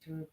to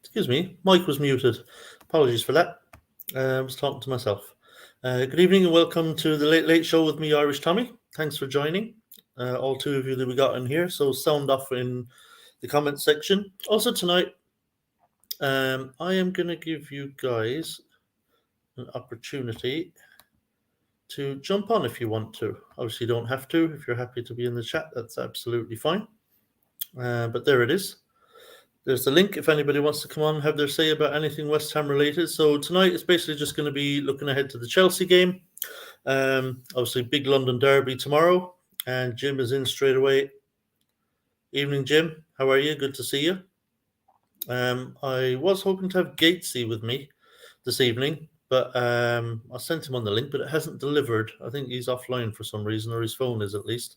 Excuse me, mic was muted. Apologies for that. I was talking to myself. Good evening and welcome to the Late Late Show with me, Irish Tommy. Thanks for joining, all two of you that we got in here. So sound off in the comment section. Also tonight, I am going to give you guys an opportunity to jump on if you want to. Obviously, you don't have to. If you're happy to be in the chat, that's absolutely fine. But there it is. There's the link if anybody wants to come on and have their say about anything West Ham related. So tonight it's basically just going to be looking ahead to the Chelsea game. Obviously, big London derby tomorrow, and Jim is in straight away. Evening, Jim. How are you? Good to see you. I was hoping to have Gatesy with me this evening, but I sent him on the link, but it hasn't delivered. I think he's offline for some reason, or his phone is at least.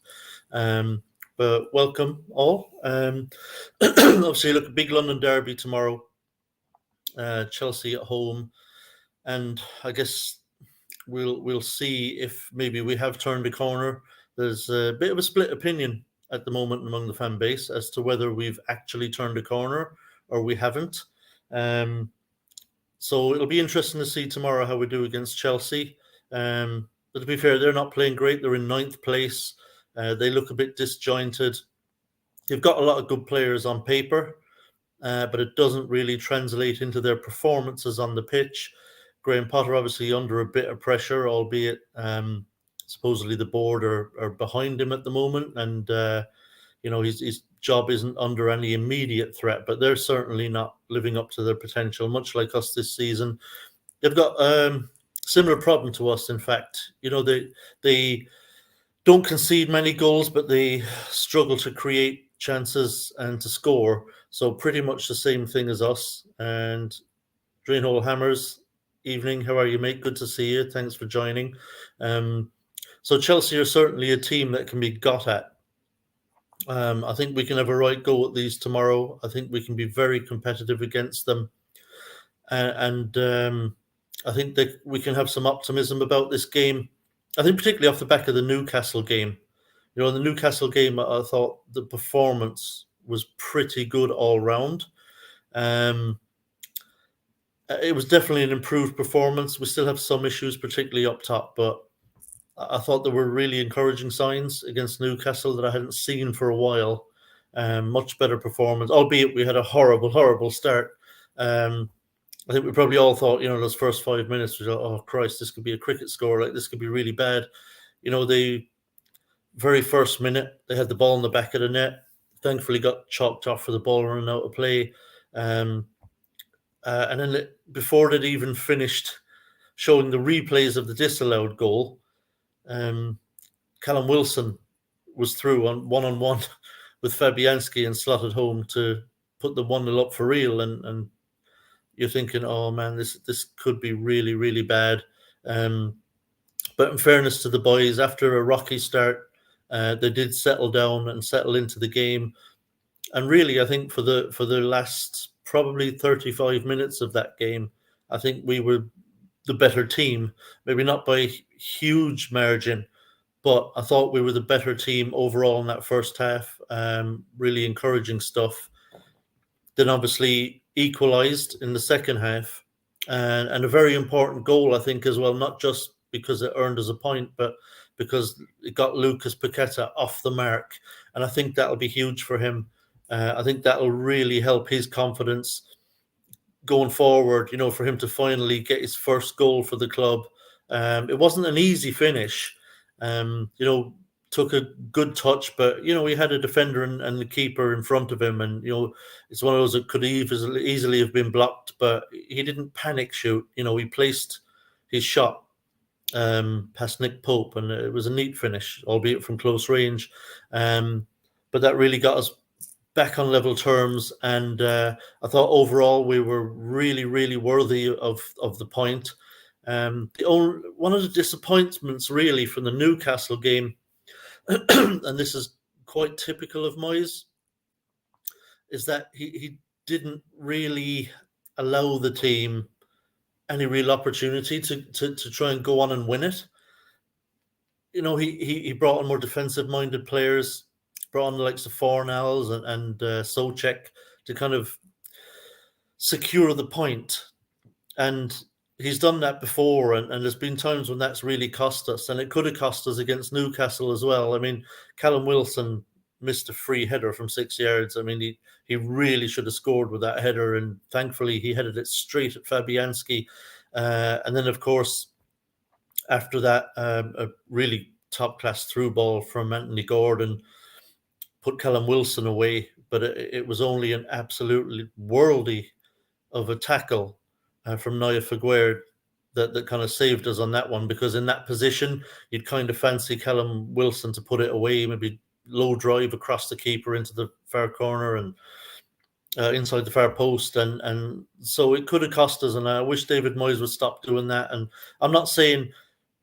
But welcome all. Obviously, look, a big London derby tomorrow. Chelsea at home, and I guess we'll see if maybe we have turned a corner. There's a bit of a split opinion at the moment among the fan base as to whether we've actually turned a corner or we haven't. So it'll be interesting to see tomorrow how we do against Chelsea. But to be fair, they're not playing great. They're in 9th place. They look a bit disjointed. They've got a lot of good players on paper, but it doesn't really translate into their performances on the pitch. Graham Potter obviously under a bit of pressure, albeit supposedly the board are behind him at the moment, and his job isn't under any immediate threat, but they're certainly not living up to their potential, much like us this season. They've got similar problem to us, in fact. They don't concede many goals, but they struggle to create chances and to score. So pretty much the same thing as us. And Drainhole Hammers, evening. How are you, mate? Good to see you. Thanks for joining. So Chelsea are certainly a team that can be got at. I think we can have a right go at these tomorrow. I think we can be very competitive against them. And I think that we can have some optimism about this game. I think particularly off the back of the Newcastle game. In the Newcastle game, I thought the performance was pretty good all round. It was definitely an improved performance. We still have some issues, particularly up top, but I thought there were really encouraging signs against Newcastle that I hadn't seen for a while. Much better performance, albeit we had a horrible, horrible start. I think we probably all thought, those first 5 minutes, we thought, oh, Christ, this could be a cricket score. Like, this could be really bad. The very first minute, they had the ball in the back of the net. Thankfully, got chalked off for the ball running out of play. And then before they'd even finished showing the replays of the disallowed goal, Callum Wilson was through on one-on-one with Fabianski and slotted home to put the 1-0 up for real. And you're thinking, oh man, this could be really, really bad. But in fairness to the boys, after a rocky start, they did settle down and settle into the game. And really, I think for the last probably 35 minutes of that game, I think we were the better team. Maybe not by a huge margin, but I thought we were the better team overall in that first half. Really encouraging stuff. Then obviously equalised in the second half, and a very important goal, I think, as well, not just because it earned us a point, but because it got Lucas Paqueta off the mark. And I think that'll be huge for him. I think that'll really help his confidence going forward, for him to finally get his first goal for the club. It wasn't an easy finish. Took a good touch, but he had a defender and the keeper in front of him, and it's one of those that could easily have been blocked, but he didn't panic shoot. He placed his shot past Nick Pope, and it was a neat finish, albeit from close range. But that really got us back on level terms, and I thought overall we were really, really worthy of the point. One of the disappointments really from the Newcastle game, and this is quite typical of Moyes, is that he didn't really allow the team any real opportunity to try and go on and win it. He brought on more defensive-minded players, brought on the likes of Fornals and Souček to kind of secure the point. And he's done that before, and there's been times when that's really cost us, and it could have cost us against Newcastle as well. I mean, Callum Wilson missed a free header from 6 yards. I mean, he really should have scored with that header, and thankfully he headed it straight at Fabianski. And then, of course, after that, a really top-class through ball from Anthony Gordon put Callum Wilson away, but it was only an absolutely worldy of a tackle from Noya Figuered that kind of saved us on that one, because in that position, you'd kind of fancy Callum Wilson to put it away, maybe low drive across the keeper into the far corner and inside the far post, and so it could have cost us, and I wish David Moyes would stop doing that. And I'm not saying,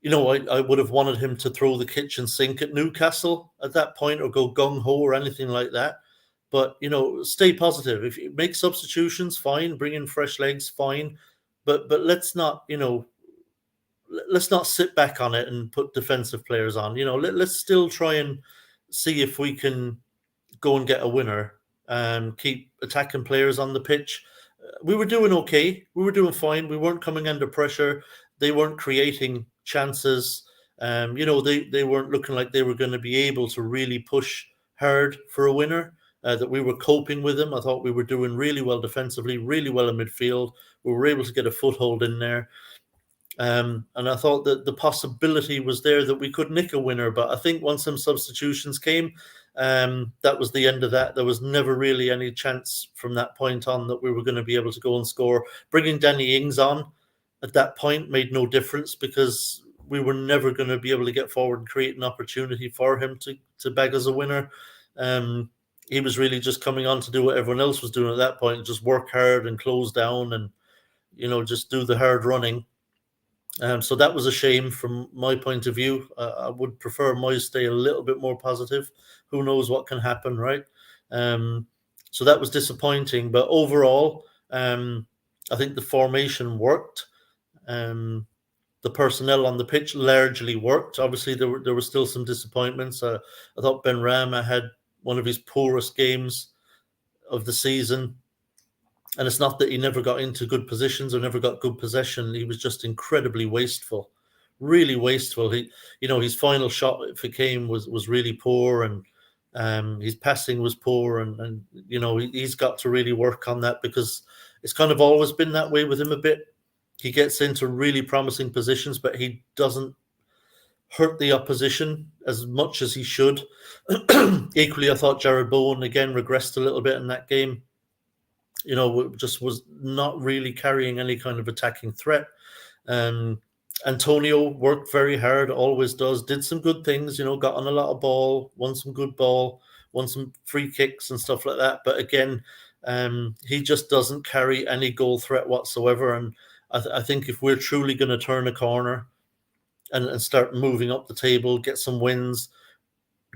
I would have wanted him to throw the kitchen sink at Newcastle at that point or go gung-ho or anything like that. But, stay positive. If you make substitutions, fine. Bring in fresh legs, fine. But let's not, let's not sit back on it and put defensive players on. Let's still try and see if we can go and get a winner and keep attacking players on the pitch. We were doing okay. We were doing fine. We weren't coming under pressure. They weren't creating chances. They weren't looking like they were going to be able to really push hard for a winner. That we were coping with them. I thought we were doing really well defensively, really well in midfield. We were able to get a foothold in there. And I thought that the possibility was there that we could nick a winner. But I think once some substitutions came, that was the end of that. There was never really any chance from that point on that we were going to be able to go and score. Bringing Danny Ings on at that point made no difference, because we were never going to be able to get forward and create an opportunity for him to bag us a winner. He was really just coming on to do what everyone else was doing at that point, just work hard and close down and, just do the hard running. So that was a shame from my point of view. I would prefer Moyes stay a little bit more positive. Who knows what can happen, right? So that was disappointing. But overall, I think the formation worked. The personnel on the pitch largely worked. Obviously, there were still some disappointments. I thought Benrahma had one of his poorest games of the season. And it's not that he never got into good positions or never got good possession. He was just incredibly wasteful, really wasteful. His final shot, if it came, was really poor, and his passing was poor. And he's got to really work on that, because it's kind of always been that way with him a bit. He gets into really promising positions, but he doesn't hurt the opposition as much as he should. Equally, I thought Jared Bowen again regressed a little bit in that game. Just was not really carrying any kind of attacking threat. Antonio worked very hard, always does, did some good things, got on a lot of ball, won some good ball, won some free kicks and stuff like that. But again, he just doesn't carry any goal threat whatsoever. And I think if we're truly going to turn a corner and start moving up the table, get some wins,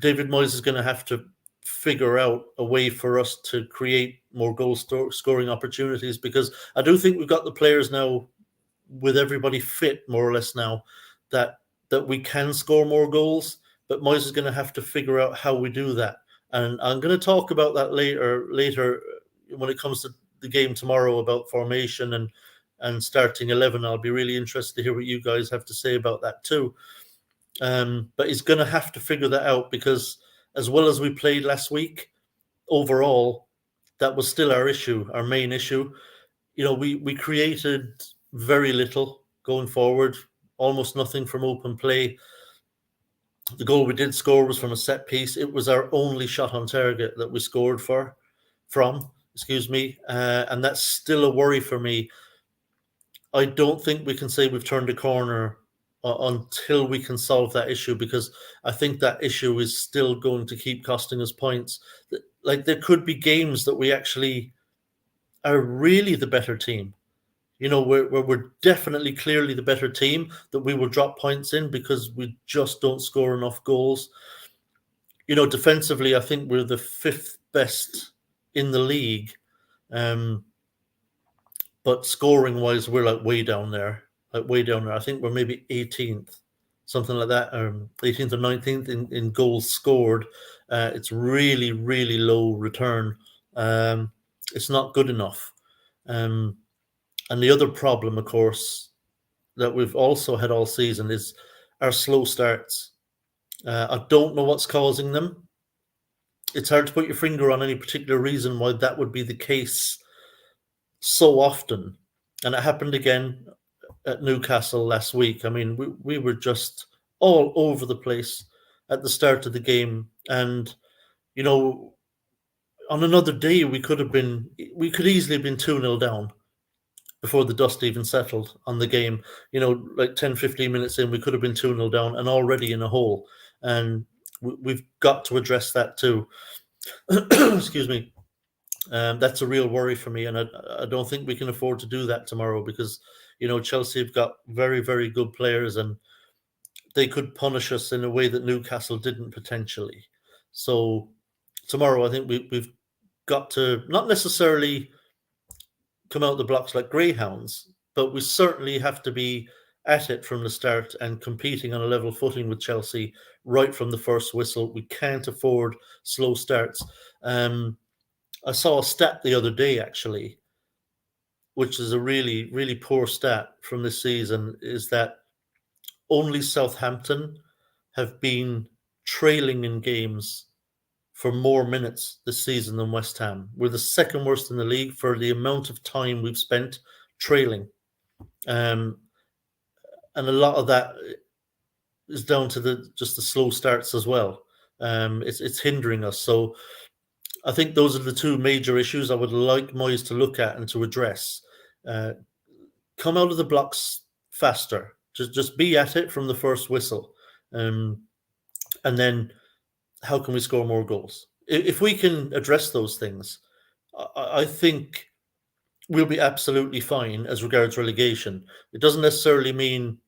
David Moyes is going to have to figure out a way for us to create more goal scoring opportunities, because I do think we've got the players now, with everybody fit more or less now, that we can score more goals. But Moyes is going to have to figure out how we do that. And I'm going to talk about that later when it comes to the game tomorrow, about formation and starting 11. I'll be really interested to hear what you guys have to say about that too. But he's going to have to figure that out because, as well as we played last week, overall, that was still our issue, our main issue. We created very little going forward, almost nothing from open play. The goal we did score was from a set piece. It was our only shot on target that we scored from, and that's still a worry for me. I don't think we can say we've turned a corner until we can solve that issue, because I think that issue is still going to keep costing us points. Like, there could be games that we actually are really the better team. We're definitely clearly the better team, that we will drop points in because we just don't score enough goals. Defensively, I think we're the fifth best in the league. But scoring wise, we're like way down there. I think we're maybe 18th, something like that, 18th or 19th in goals scored. It's really, really low return. It's not good enough. And the other problem, of course, that we've also had all season is our slow starts. I don't know what's causing them. It's hard to put your finger on any particular reason why that would be the case so often. And it happened again at Newcastle last week. I mean, we were just all over the place at the start of the game. And, on another day, we could easily have been 2-0 down before the dust even settled on the game. Like 10, 15 minutes in, we could have been 2-0 down and already in a hole. And we've got to address that too. Excuse me. That's a real worry for me, and I don't think we can afford to do that tomorrow, because Chelsea have got very, very good players, and they could punish us in a way that Newcastle didn't potentially. So tomorrow, I think we've got to not necessarily come out the blocks like greyhounds, but we certainly have to be at it from the start and competing on a level footing with Chelsea right from the first whistle. We can't afford slow starts. I saw a stat the other day, actually, which is a really, really poor stat from this season, is that only Southampton have been trailing in games for more minutes this season than West Ham. We're the second worst in the league for the amount of time we've spent trailing. And a lot of that is down to just the slow starts as well. It's hindering us. So I think those are the two major issues I would like Moyes to look at and to address. Come out of the blocks faster. Just be at it from the first whistle. And then how can we score more goals? If we can address those things, I think we'll be absolutely fine as regards relegation. It doesn't necessarily mean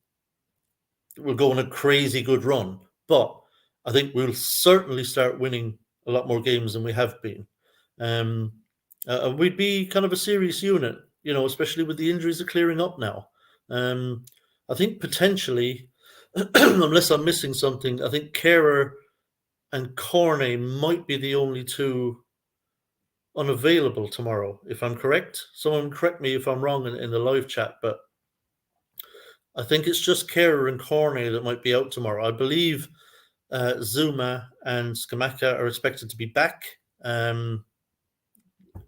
we'll go on a crazy good run, but I think we'll certainly start winning a lot more games than we have been. And we'd be kind of a serious unit, especially with the injuries are clearing up now. I think potentially, unless I'm missing something, I think Kehrer and Cornet might be the only two unavailable tomorrow, if I'm correct. Someone correct me if I'm wrong in the live chat, but I think it's just Kehrer and Cornet that might be out tomorrow. I believe Zuma and Skamaka are expected to be back.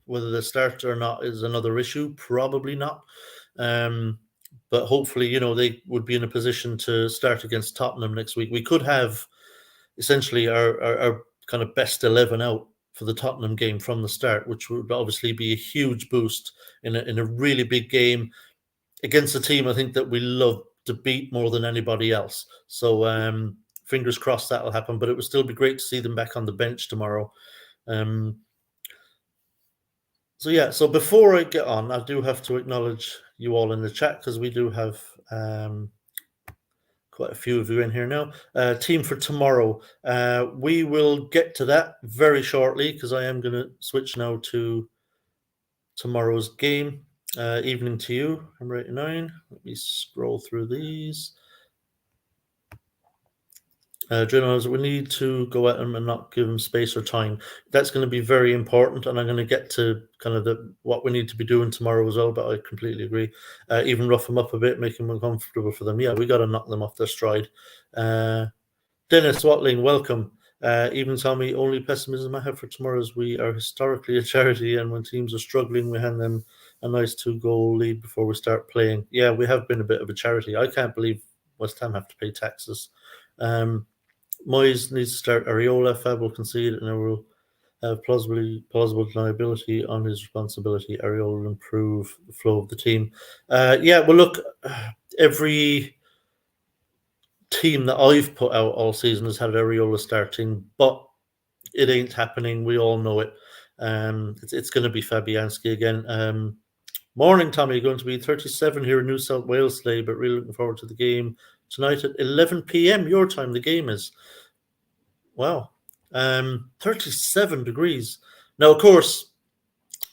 Whether they start or not is another issue. Probably not. But hopefully, they would be in a position to start against Tottenham next week. We could have essentially our kind of best 11 out for the Tottenham game from the start, which would obviously be a huge boost in a really big game against a team I think that we love to beat more than anybody else. So fingers crossed that'll happen, but it would still be great to see them back on the bench tomorrow. So before I get on, I do have to acknowledge you all in the chat, because we do have quite a few of you in here now. Team for tomorrow. We will get to that very shortly, because I am going to switch now to tomorrow's game. Evening to you, number 89. Let me scroll through these. Journalists, we need to go at him and not give him space or time. That's going to be very important, and I'm going to get to kind of what we need to be doing tomorrow as well. But I completely agree. Even rough them up a bit, make them uncomfortable for them. Yeah, we got to knock them off their stride. Dennis Watling, welcome. Even Tommy, only pessimism I have for tomorrow is we are historically a charity, and when teams are struggling, we hand them a nice 2-goal lead before we start playing. Yeah, we have been a bit of a charity. I can't believe West Ham have to pay taxes. Moyes needs to start Areola. Fab will concede, and there will have plausible deniability on his responsibility. Areola will improve the flow of the team. Yeah, well, look, every team that I've put out all season has had Areola starting, but it ain't happening. We all know it. It's going to be Fabianski again. Morning, Tommy. Going to be 37 here in New South Wales today, but really looking forward to the game tonight at 11 p.m. your time. The game is. Wow. 37 degrees. Now, of course,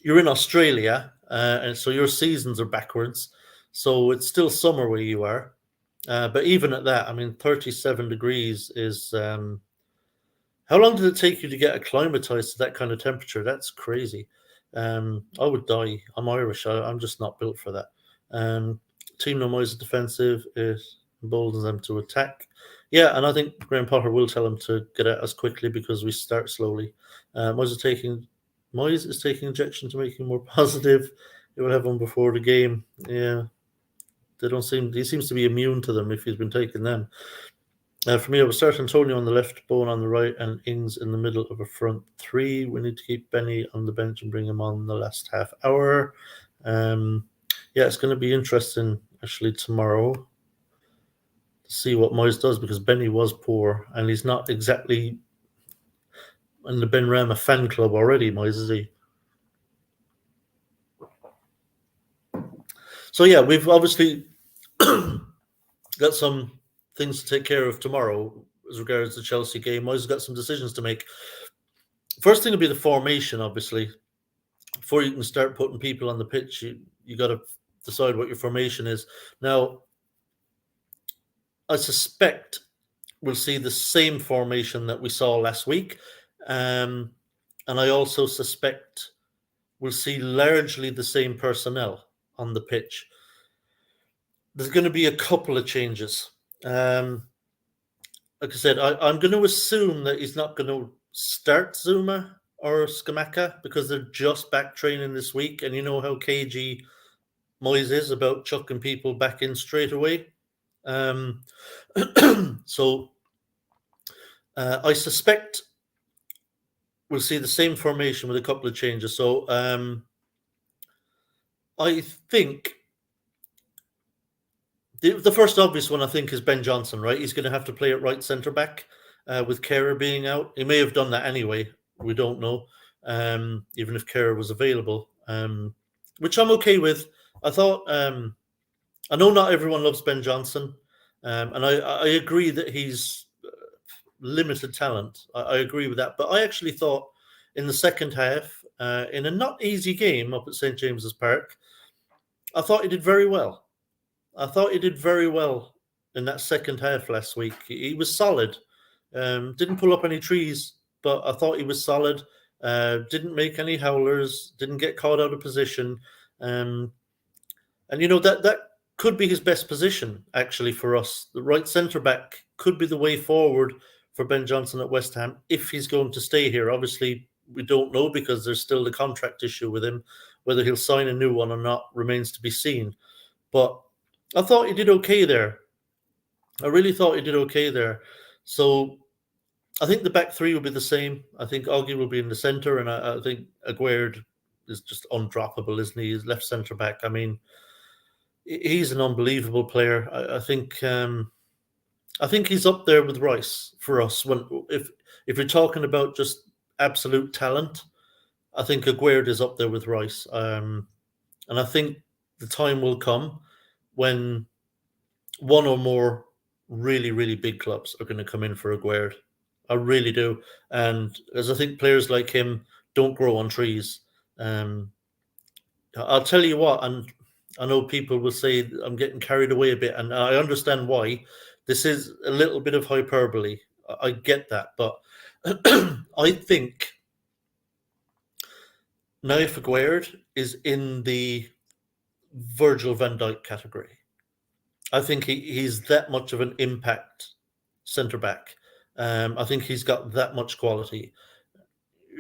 you're in Australia, and so your seasons are backwards. So it's still summer where you are. But even at that, I mean, 37 degrees is. How long did it take you to get acclimatized to that kind of temperature? That's crazy. I would die. I'm Irish. I'm just not built for that. Team no more is defensive. It emboldens them to attack. Yeah, and I think Graham Potter will tell him to get at us quickly because we start slowly. Moyes is taking injection to make him more positive. He will have one before the game. Yeah, he seems to be immune to them if he's been taking them. For me, I would start Antonio on the left, Bowen on the right, and Ings in the middle of a front three. We need to keep Benny on the bench and bring him on the last half hour. Yeah, it's going to be interesting actually tomorrow to see what Moyes does because Benny was poor and he's not exactly in the Ben Rama fan club already, Moyes, is he? So yeah, we've obviously got some things to take care of tomorrow as regards the Chelsea game. Moyes has got some decisions to make. First thing will be the formation, obviously. Before you can start putting people on the pitch, you got to decide what your formation is. Now, I suspect we'll see the same formation that we saw last week. And I also suspect we'll see largely the same personnel on the pitch. There's going to be a couple of changes. Like I said, I'm going to assume that he's not going to start Zuma or Skamaka because they're just back training this week. And you know how cagey Moyes is about chucking people back in straight away. So I suspect we'll see the same formation with a couple of changes. So I think the first obvious one, I think, is Ben Johnson, right? He's going to have to play at right centre back with Kehrer being out. He may have done that anyway. We don't know, even if Kehrer was available, which I'm okay with. I thought, I know not everyone loves Ben Johnson, and I agree that he's limited talent. I agree with that. But I actually thought in the second half, in a not easy game up at St. James's Park, I thought he did very well. I thought he did very well in that second half last week. He was solid. Didn't pull up any trees, but I thought he was solid. Didn't make any howlers. Didn't get caught out of position. And you know that could be his best position actually for us. The right centre back could be the way forward for Ben Johnson at West Ham if he's going to stay here. Obviously, we don't know because there's still the contract issue with him. Whether he'll sign a new one or not remains to be seen. But I thought he did okay there. I really thought he did okay there. So I think the back three will be the same. I think Augie will be in the centre, and I think Aguerd is just undroppable, isn't he? He's left centre back. I mean, he's an unbelievable player. I think he's up there with Rice for us. If you're talking about just absolute talent, I think Aguerd is up there with Rice. And I think the time will come when one or more really, really big clubs are going to come in for Aguerd. I really do. And as I think players like him don't grow on trees. I'll tell you what, and I know people will say I'm getting carried away a bit, and I understand why. This is a little bit of hyperbole. I get that, but I think Naif Aguerd is in the Virgil van Dijk category. I think he's that much of an impact centre back. I think he's got that much quality.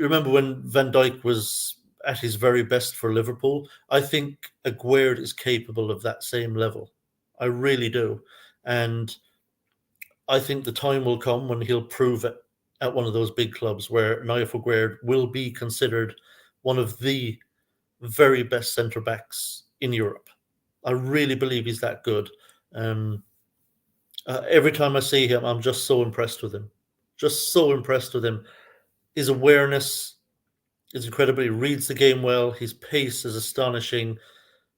Remember when Van Dijk was at his very best for Liverpool? I think Aguerd is capable of that same level. I really do. And I think the time will come when he'll prove it at one of those big clubs where Naif Aguerd will be considered one of the very best centre backs in Europe. I really believe he's that good. Every time I see him, I'm just so impressed with him. Just so impressed with him. His awareness is incredible. He reads the game well. His pace is astonishing.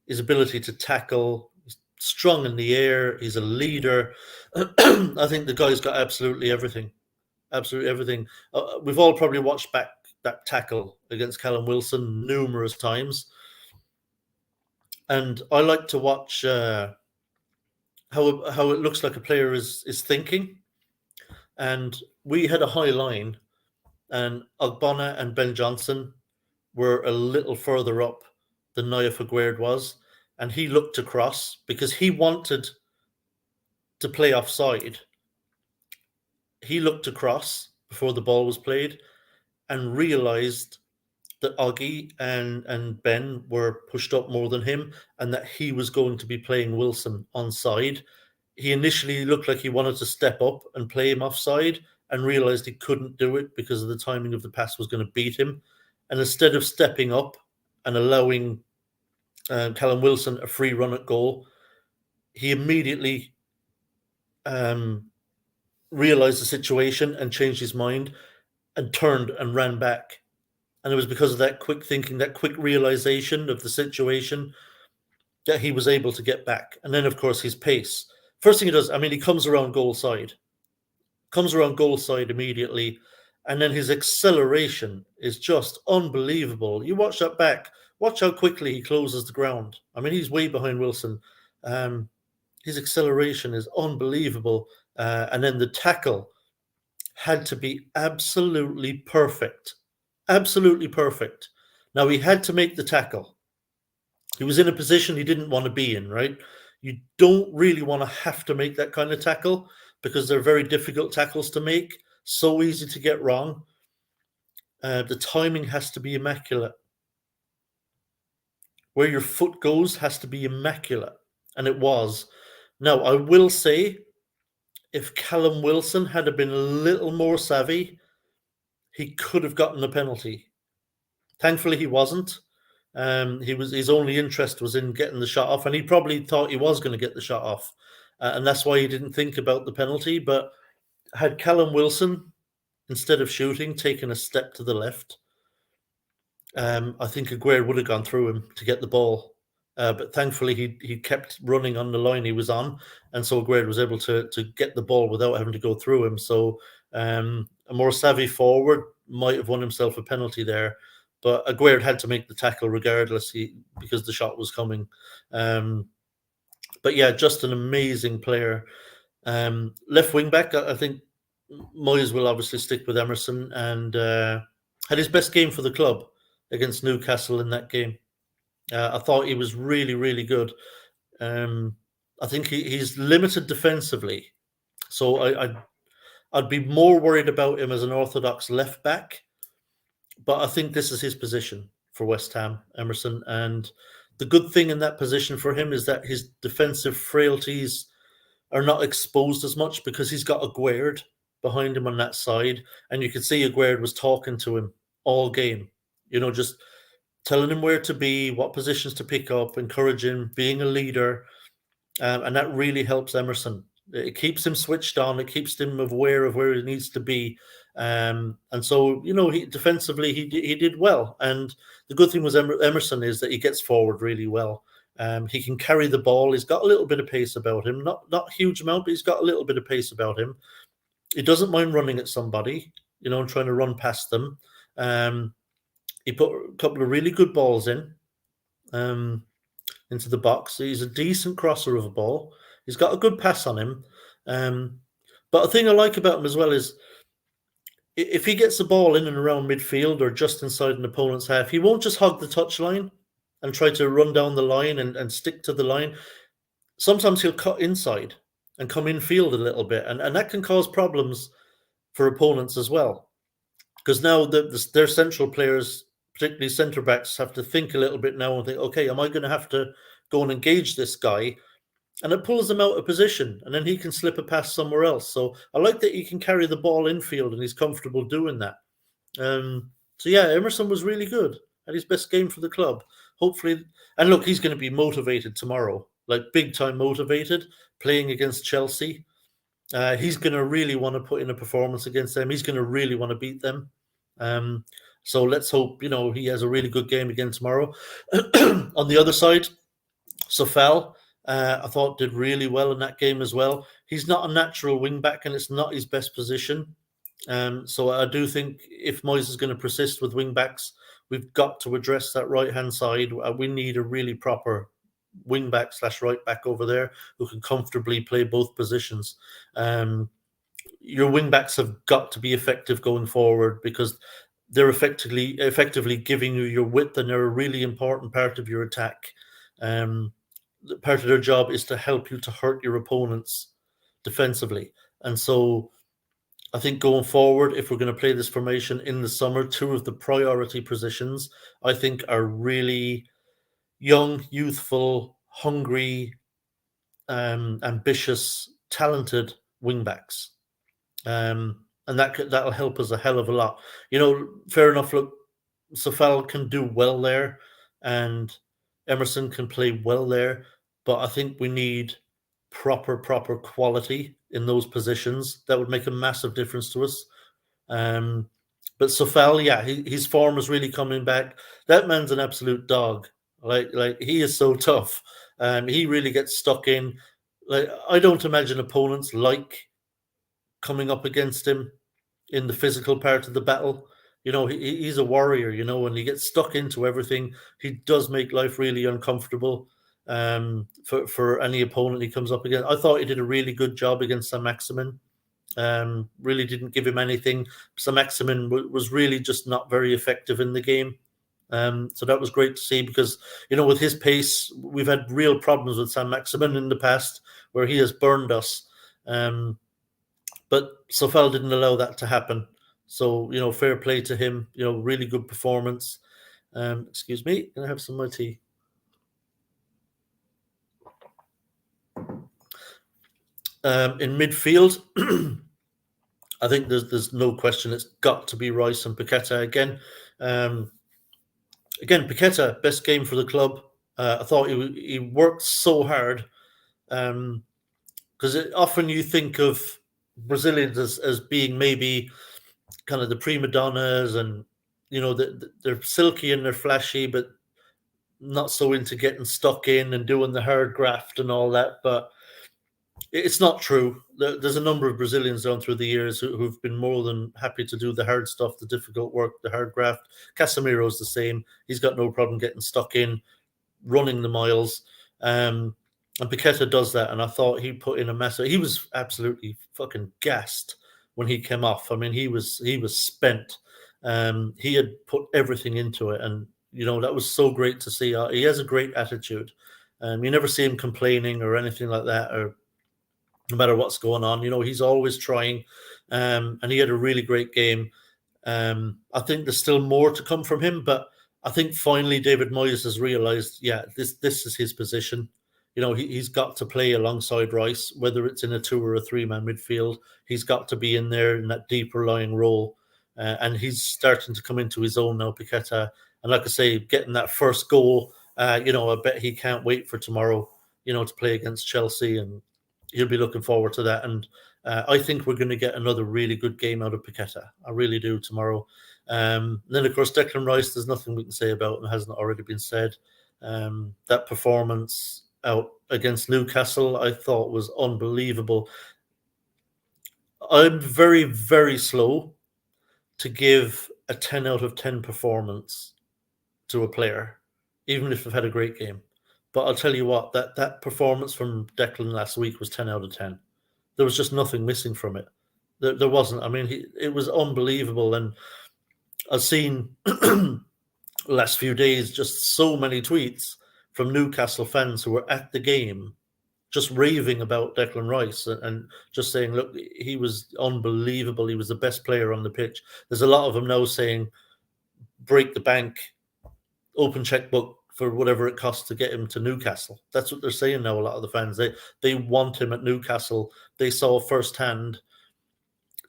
His ability to tackle, he's strong in the air. He's a leader. I think the guy's got absolutely everything. Absolutely everything. We've all probably watched back that tackle against Callum Wilson numerous times. And I like to watch how it looks like a player is thinking. And we had a high line, and Ogbonna and Ben Johnson were a little further up than Naif Aguerd was, and he looked across because he wanted to play offside. He looked across before the ball was played and realised that Oggy and Ben were pushed up more than him and that he was going to be playing Wilson onside. He initially looked like he wanted to step up and play him offside and realised he couldn't do it because of the timing of the pass was going to beat him. And instead of stepping up and allowing Callum Wilson a free run at goal, he immediately realised the situation and changed his mind and turned and ran back. And it was because of that quick thinking, that quick realisation of the situation, that he was able to get back. And then, of course, his pace. First thing he does, he comes around goal side immediately. And then his acceleration is just unbelievable. You watch that back. Watch how quickly he closes the ground. He's way behind Wilson. His acceleration is unbelievable. And then the tackle had to be absolutely perfect. Absolutely perfect. Now, he had to make the tackle. He was in a position he didn't want to be in, right? You don't really want to have to make that kind of tackle because they're very difficult tackles to make. So easy to get wrong. The timing has to be immaculate. Where your foot goes has to be immaculate. And it was. Now, I will say, if Callum Wilson had been a little more savvy, he could have gotten a penalty. Thankfully, he wasn't. His only interest was in getting the shot off, and he probably thought he was going to get the shot off, and that's why he didn't think about the penalty. But had Callum Wilson, instead of shooting, taken a step to the left, I think Aguerd would have gone through him to get the ball. But thankfully, he kept running on the line he was on, and so Aguerd was able to get the ball without having to go through him. So a more savvy forward might have won himself a penalty there. But Aguerd had to make the tackle regardless because the shot was coming. But yeah, just an amazing player. Left wing back, I think Moyes will obviously stick with Emerson, and had his best game for the club against Newcastle in that game. I thought he was really, really good. I think he's limited defensively. So I'd be more worried about him as an orthodox left back. But I think this is his position for West Ham, Emerson. And the good thing in that position for him is that his defensive frailties are not exposed as much because he's got Aguerd behind him on that side. And you could see Aguerd was talking to him all game, just telling him where to be, what positions to pick up, encouraging, being a leader. And that really helps Emerson. It keeps him switched on. It keeps him aware of where he needs to be. And so, defensively, he did well. And the good thing with Emerson is that he gets forward really well. He can carry the ball. He's got a little bit of pace about him. Not a huge amount, but he's got a little bit of pace about him. He doesn't mind running at somebody, and trying to run past them. He put a couple of really good balls in into the box. He's a decent crosser of a ball. He's got a good pass on him. But a thing I like about him as well is if he gets the ball in and around midfield or just inside an opponent's half, he won't just hug the touchline and try to run down the line and stick to the line. Sometimes he'll cut inside and come infield a little bit, and that can cause problems for opponents as well. Because now their central players, particularly centre backs, have to think a little bit now and think, okay, am I going to have to go and engage this guy? And it pulls them out of position, and then he can slip a pass somewhere else. So I like that he can carry the ball infield, and he's comfortable doing that. So yeah, Emerson was really good at his best game for the club. Hopefully, and look, he's going to be motivated tomorrow, like big time motivated, playing against Chelsea. He's going to really want to put in a performance against them. He's going to really want to beat them. So let's hope he has a really good game again tomorrow. On the other side, Sofal, I thought did really well in that game as well. He's not a natural wing back, and it's not his best position. So I do think if Moyes is going to persist with wing backs, we've got to address that right hand side. We need a really proper wing back / right back over there who can comfortably play both positions. Your wing backs have got to be effective going forward because they're effectively giving you your width, and they're a really important part of your attack. Part of their job is to help you to hurt your opponents defensively. And so I think going forward, if we're going to play this formation in the summer, two of the priority positions, I think, are really young, youthful, hungry, ambitious, talented wingbacks. And that'll help us a hell of a lot. Fair enough, look, Sofal can do well there, and Emerson can play well there, but I think we need proper quality in those positions. That would make a massive difference to us. But Sofal, yeah, his form is really coming back. That man's an absolute dog. Like he is so tough. He really gets stuck in. Like I don't imagine opponents like coming up against him in the physical part of the battle. He's a warrior, and he gets stuck into everything. He does make life really uncomfortable for any opponent he comes up against. I thought he did a really good job against Saint-Maximin. Really didn't give him anything. Saint-Maximin was really just not very effective in the game. So that was great to see because, with his pace, we've had real problems with Saint-Maximin in the past where he has burned us. But Sofal didn't allow that to happen. So, fair play to him. Really good performance. Excuse me, can I have some of my tea? In midfield, I think there's no question it's got to be Rice and Paqueta again. Again, Paqueta, best game for the club. I thought he worked so hard because often you think of Brazilians as being maybe kind of the prima donnas, and they're silky and they're flashy, but not so into getting stuck in and doing the hard graft and all that. But it's not true. There's a number of Brazilians down through the years who've been more than happy to do the hard stuff, the difficult work, the hard graft. Casemiro's the same. He's got no problem getting stuck in, running the miles. And Paqueta does that, and I thought he put in a massive. He was absolutely fucking gassed when he came off. I mean, he was spent. He had put everything into it, and that was so great to see. He has a great attitude. You never see him complaining or anything like that, or no matter what's going on. He's always trying, and he had a really great game. I think there's still more to come from him, but I think finally David Moyes has realised, this is his position. He's got to play alongside Rice, whether it's in a 2 or a 3-man midfield. He's got to be in there in that deeper lying role, and he's starting to come into his own now, Paqueta. And like I say, getting that first goal, I bet he can't wait for tomorrow, to play against Chelsea, and he'll be looking forward to that. And I think we're going to get another really good game out of Paqueta. I really do tomorrow. Then, of course, Declan Rice, there's nothing we can say about and hasn't already been said. That performance out against Newcastle, I thought was unbelievable. I'm very, very slow to give a 10 out of 10 performance to a player, even if they've had a great game. But I'll tell you what, that performance from Declan last week was 10 out of 10. there was just nothing missing from it. There wasn't. I mean, it was unbelievable. And I've seen the last few days just so many tweets from Newcastle fans who were at the game just raving about Declan Rice and just saying, look, he was unbelievable. He was the best player on the pitch. There's a lot of them now saying, break the bank, open checkbook for whatever it costs to get him to Newcastle. That's what they're saying now, a lot of the fans. They want him at Newcastle. They saw firsthand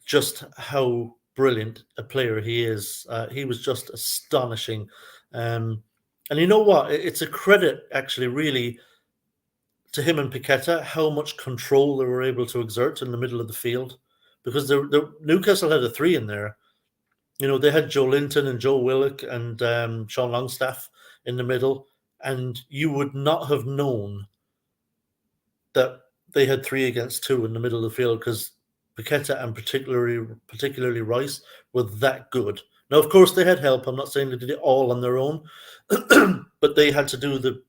just how brilliant a player he is. He was just astonishing. And you know what? It's a credit, actually, really, to him and Paqueta, how much control they were able to exert in the middle of the field. Because Newcastle had a three in there. You know, they had Joe Linton and Joe Willock and Sean Longstaff in the middle. And you would not have known that they had 3 against 2 in the middle of the field because Paqueta and particularly Rice were that good. Now, of course, they had help. I'm not saying they did it all on their own, but they had to do the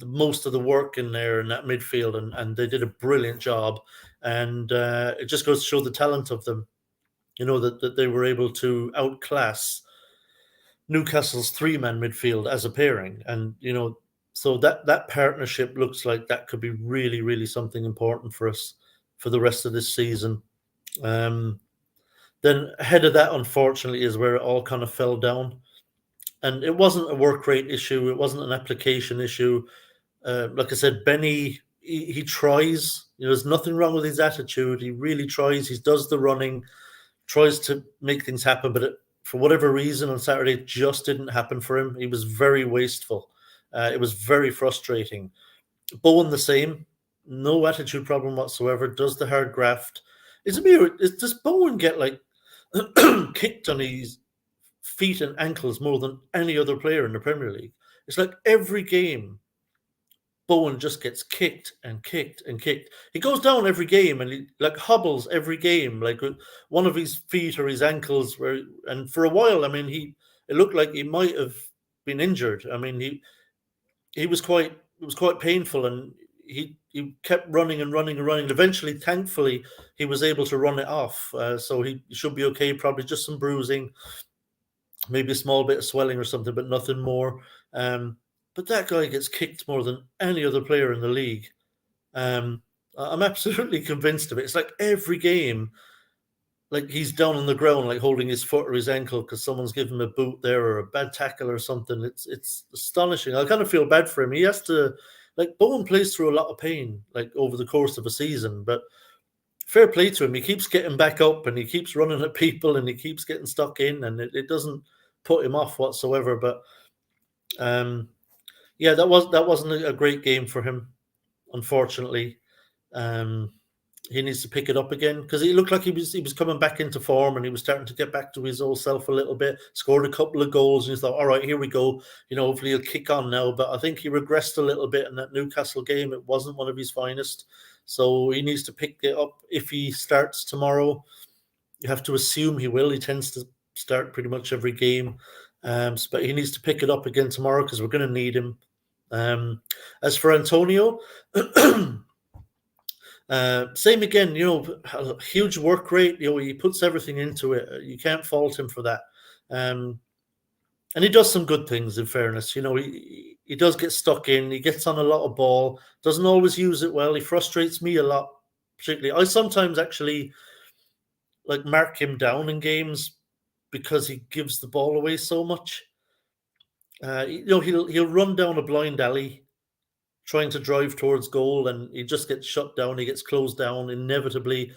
most of the work in there in that midfield, and they did a brilliant job. And it just goes to show the talent of them, you know, that they were able to outclass Newcastle's 3-man midfield as a pairing. And, you know, so that partnership looks like that could be really, really something important for us for the rest of this season. Then ahead of that, unfortunately, is where it all kind of fell down. And it wasn't a work rate issue. It wasn't an application issue. Like I said, Benny, he tries. You know, there's nothing wrong with his attitude. He really tries. He does the running, tries to make things happen. But for whatever reason, on Saturday, it just didn't happen for him. He was very wasteful. It was very frustrating. Bowen, the same. No attitude problem whatsoever. Does the hard graft. Does Bowen get like kicked on his feet and ankles more than any other player in the Premier League? It's like every game, Bowen just gets kicked and kicked and kicked. He goes down every game and he like hobbles every game, like one of his feet or his ankles. And for a while, I mean, it looked like he might have been injured. I mean, it was quite painful, and he kept running and running and running. Eventually, thankfully, he was able to run it off. So he should be okay. Probably just some bruising, maybe a small bit of swelling or something, but nothing more. But that guy gets kicked more than any other player in the league. I'm absolutely convinced of it. It's like every game, like he's down on the ground, like holding his foot or his ankle because someone's given him a boot there or a bad tackle or something. It's astonishing. I kind of feel bad for him. He has to, like, Bowen plays through a lot of pain, like over the course of a season, but fair play to him. He keeps getting back up and he keeps running at people and he keeps getting stuck in, and it doesn't put him off whatsoever. But yeah, that wasn't a great game for him, unfortunately. He needs to pick it up again because he looked like he was coming back into form and he was starting to get back to his old self a little bit. Scored a couple of goals and you thought, all right, here we go. You know, hopefully he'll kick on now. But I think he regressed a little bit in that Newcastle game. It wasn't one of his finest, so he needs to pick it up if he starts tomorrow. You have to assume he will. He tends to start pretty much every game, but he needs to pick it up again tomorrow because we're going to need him. As for Antonio. Same again, you know, huge work rate. You know, he puts everything into it. You can't fault him for that. And he does some good things, in fairness. You know, he does get stuck in. He gets on a lot of ball. Doesn't always use it well. He frustrates me a lot, particularly. I sometimes actually like mark him down in games because he gives the ball away so much. You know, he'll run down a blind alley trying to drive towards goal, and he just gets shut down. He gets closed down, inevitably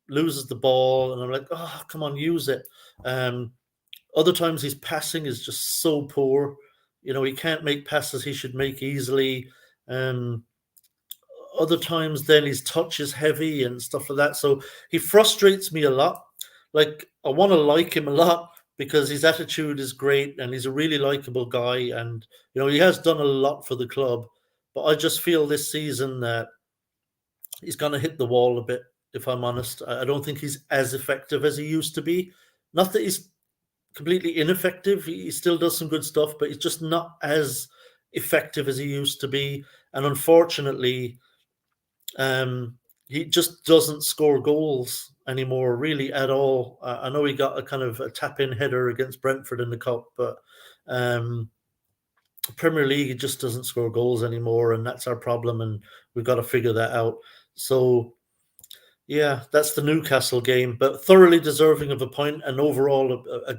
loses the ball, and I'm like, oh, come on, use it. Other times his passing is just so poor. You know, he can't make passes he should make easily. Other times then his touch is heavy and stuff like that. So he frustrates me a lot. Like, I want to like him a lot because his attitude is great and he's a really likable guy. And, you know, he has done a lot for the club. But I just feel this season that he's going to hit the wall a bit, if I'm honest. I don't think he's as effective as he used to be. Not that he's completely ineffective. He still does some good stuff, but he's just not as effective as he used to be. And unfortunately, he just doesn't score goals anymore, really, at all. I know he got a kind of a tap-in header against Brentford in the cup, but um, Premier League, he just doesn't score goals anymore, and that's our problem, and we've got to figure that out. So, yeah, that's the Newcastle game, but thoroughly deserving of a point, and overall a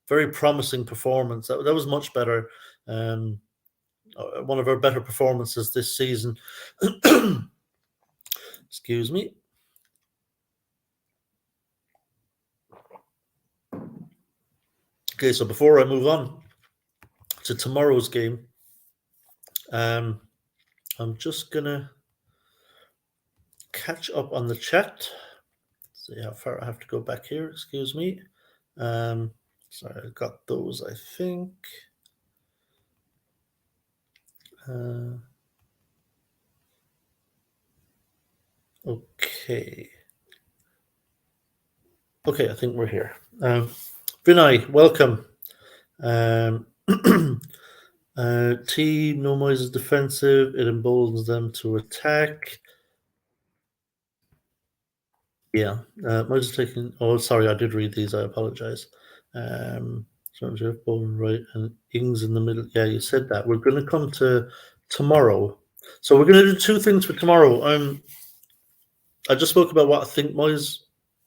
very promising performance. That was much better. One of our better performances this season. Excuse me. Okay, so before I move on to tomorrow's game, I'm just gonna catch up on the chat. See how far I have to go back here. Excuse me. Sorry, I got those, I think. Okay. Okay, I think we're here. Vinay, welcome. Team, no Moyes is defensive. It emboldens them to attack. Yeah, Moyes is taking. Oh, sorry, I did read these. I apologize. Jeff Bowman right and Ings in the middle. Yeah, you said that. We're going to come to tomorrow. So we're going to do two things for tomorrow. I just spoke about what I think Moyes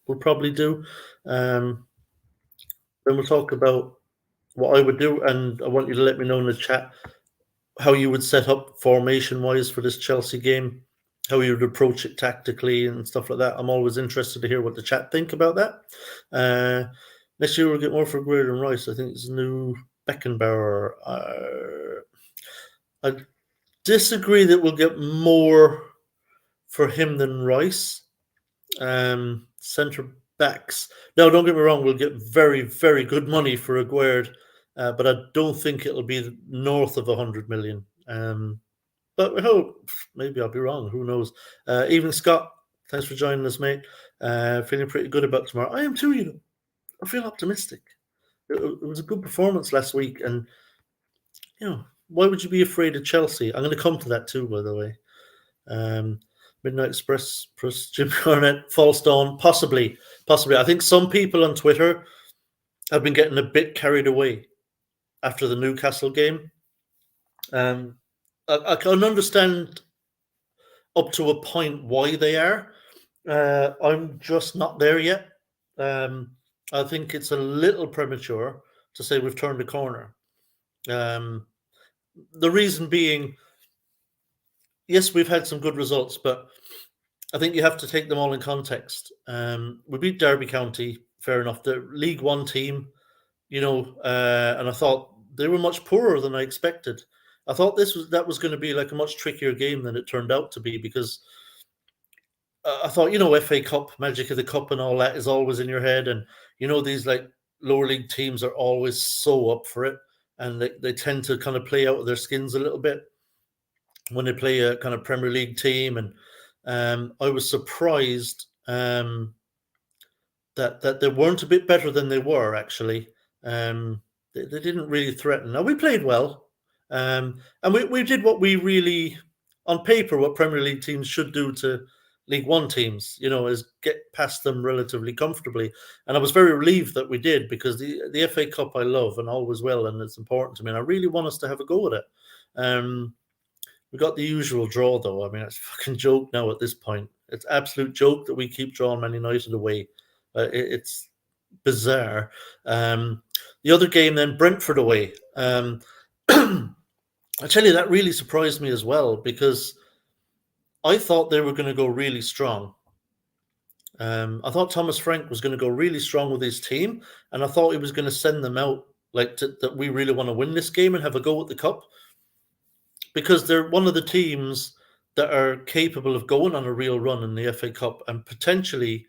will probably do. Then we'll talk about what I would do, and I want you to let me know in the chat how you would set up formation-wise for this Chelsea game, how you would approach it tactically and stuff like that. I'm always interested to hear what the chat think about that. Next year we'll get more for Guerrero and Rice. I think it's new Beckenbauer. I disagree that we'll get more for him than Rice. Centre backs. No, don't get me wrong. We'll get very, very good money for Aguerd, but I don't think it'll be north of 100 million. But we hope. Maybe I'll be wrong. Who knows? Even Scott, thanks for joining us, mate. Feeling pretty good about tomorrow. I am too. You know, I feel optimistic. It was a good performance last week, and you know, why would you be afraid of Chelsea? I'm going to come to that too, by the way. Midnight Express, Jim Cornette, false dawn, possibly. I think some people on Twitter have been getting a bit carried away after the Newcastle game. I can understand up to a point why they are. I'm just not there yet. I think it's a little premature to say we've turned a corner. The reason being, yes, we've had some good results, but I think you have to take them all in context. We beat Derby County, fair enough. The League One team, you know, and I thought they were much poorer than I expected. I thought that was going to be like a much trickier game than it turned out to be, because I thought, you know, FA Cup, magic of the cup and all that is always in your head. And, you know, these like lower league teams are always so up for it. And they tend to kind of play out of their skins a little bit when they play a kind of Premier League team. And I was surprised that they weren't a bit better than they were, actually. They didn't really threaten. Now, we played well. And we did what we really, on paper, what Premier League teams should do to League One teams, you know, is get past them relatively comfortably. And I was very relieved that we did, because the FA Cup I love and always will, and it's important to me. And I really want us to have a go at it. We got the usual draw, though. I mean, it's a fucking joke now at this point. It's absolute joke that we keep drawing Man United away. It's bizarre. The other game then, Brentford away. I tell you, that really surprised me as well, because I thought they were going to go really strong. I thought Thomas Frank was going to go really strong with his team, and I thought he was going to send them out like that we really want to win this game and have a go at the cup, because they're one of the teams that are capable of going on a real run in the FA Cup and potentially,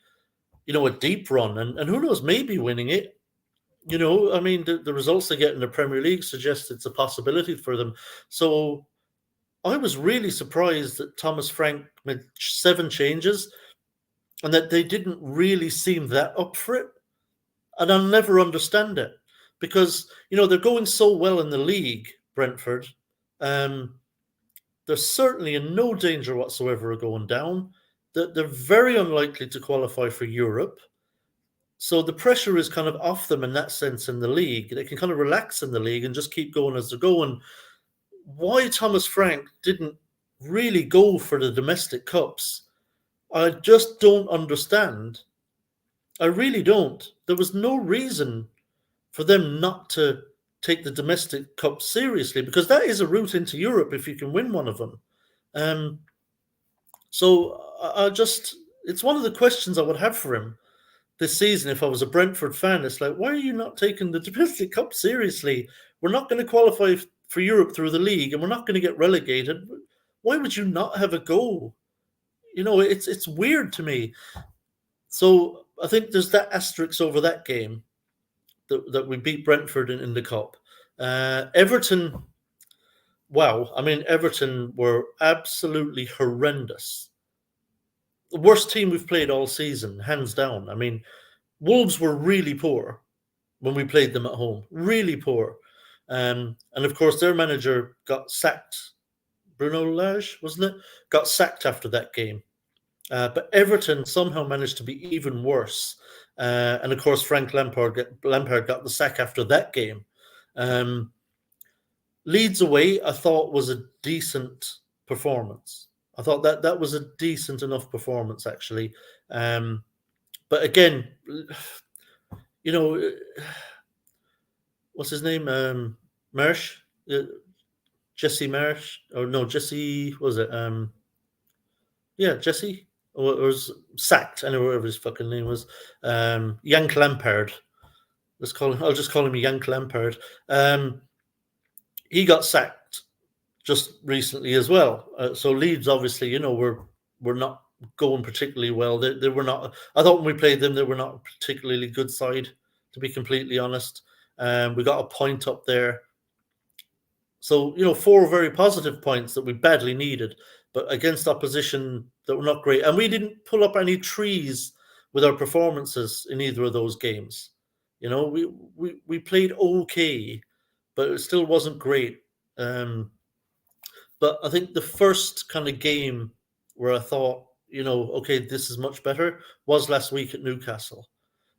you know, a deep run, and who knows, maybe winning it. You know, I mean, the results they get in the Premier League suggest it's a possibility for them. So I was really surprised that Thomas Frank made 7 changes and that they didn't really seem that up for it. And I'll never understand it, because, you know, they're going so well in the league, Brentford. They're certainly in no danger whatsoever of going down. they're very unlikely to qualify for Europe. So the pressure is kind of off them in that sense in the league. They can kind of relax in the league and just keep going as they're going. Why Thomas Frank didn't really go for the domestic cups, I just don't understand. I really don't. There was no reason for them not to take the domestic cup seriously, because that is a route into Europe if you can win one of them. So I just, it's one of the questions I would have for him this season if I was a Brentford fan. It's like, why are you not taking the domestic cup seriously? We're not going to qualify for Europe through the league, and we're not going to get relegated. Why would you not have a go? You know, it's weird to me. So I think there's that asterisk over that game that we beat Brentford in the cup. Everton, wow. I mean, Everton were absolutely horrendous. The worst team we've played all season, hands down. I mean, Wolves were really poor when we played them at home, really poor. And of course, their manager got sacked. Bruno Lage, wasn't it? Got sacked after that game. But Everton somehow managed to be even worse. And of course, Frank Lampard got the sack after that game. Leeds away, I thought was a decent performance. I thought that was a decent enough performance, actually. But again, you know, what's his name? Marsh? Jesse Marsh? Or no, Jesse, was it? Yeah, Jesse? Or was sacked, anyway, whatever his fucking name was. Yank Lampard. I'll just call him Yank Lampard. He got sacked just recently as well. So Leeds, obviously, you know, we're not going particularly well. They were not. I thought when we played them, they were not a particularly good side, to be completely honest. We got a point up there. So, you know, 4 very positive points that we badly needed, but against opposition that were not great. And we didn't pull up any trees with our performances in either of those games. You know, we played okay, but it still wasn't great. But I think the first kind of game where I thought, you know, okay, this is much better, was last week at Newcastle.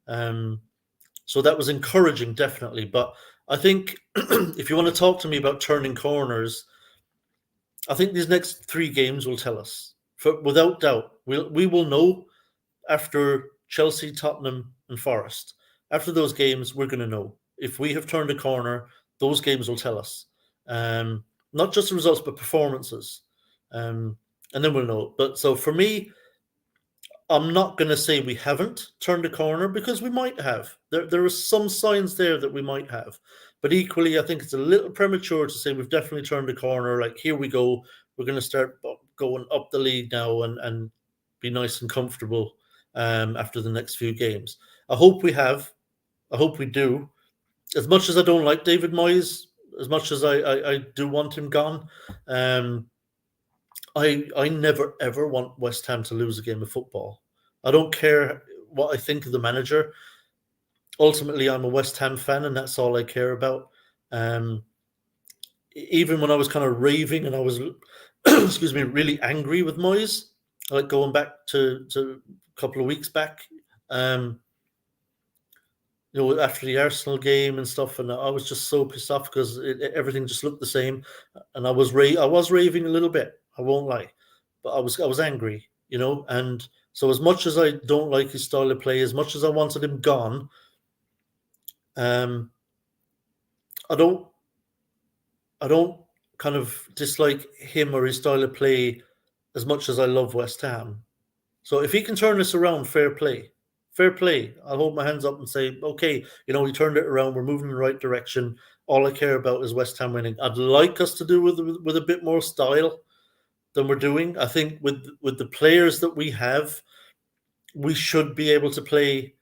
So that was encouraging, definitely. But I think if you want to talk to me about turning corners, I think these next 3 games will tell us. Without doubt, we will know after Chelsea, Tottenham, and Forest. After those games, we're going to know. If we have turned a corner, those games will tell us. Not just the results, but performances. And then we'll know. But so for me, I'm not going to say we haven't turned a corner, because we might have. There are some signs there that we might have. But equally, I think it's a little premature to say we've definitely turned a corner. Like, here we go. We're going to start going up the league now and be nice and comfortable after the next few games. I hope we have. I hope we do. As much as I don't like David Moyes, as much as I do want him gone, I never ever want West Ham to lose a game of football. I don't care what I think of the manager. Ultimately, I'm a West Ham fan, and that's all I care about. Even when I was kind of raving and I was, excuse me, really angry with Moyes, like going back to a couple of weeks back, you know, after the Arsenal game and stuff, and I was just so pissed off because everything just looked the same, and I was raving a little bit. I won't lie, but I was angry, you know. And so, as much as I don't like his style of play, as much as I wanted him gone, I don't kind of dislike him or his style of play as much as I love West Ham. So if he can turn this around, fair play. Fair play. I'll hold my hands up and say, okay, you know, he turned it around. We're moving in the right direction. All I care about is West Ham winning. I'd like us to do with a bit more style than we're doing. I think with the players that we have, we should be able to play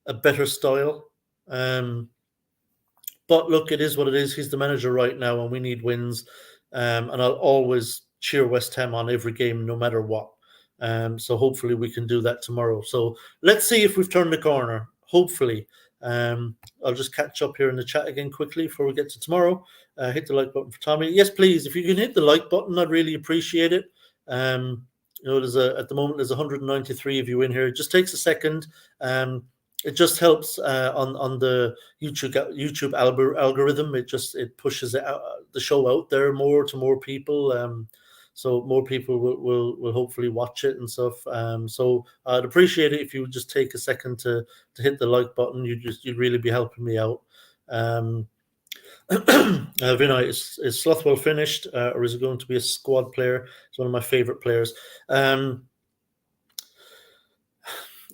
a better style. But look, it is what it is. He's the manager right now, and we need wins. And I'll always cheer West Ham on every game, no matter what. So hopefully we can do that tomorrow. So let's see if we've turned the corner. Hopefully. I'll just catch up here in the chat again quickly before we get to tomorrow. Hit the like button for Tommy. Yes, please. If you can hit the like button, I'd really appreciate it. at the moment there's 193 of you in here. It just takes a second. It just helps on the YouTube algorithm. It pushes the show out there more to more people. So more people will hopefully watch it and stuff. So I'd appreciate it if you would just take a second to hit the like button. You'd really be helping me out. Vinay, is Slothwell finished, or is it going to be a squad player? It's one of my favourite players.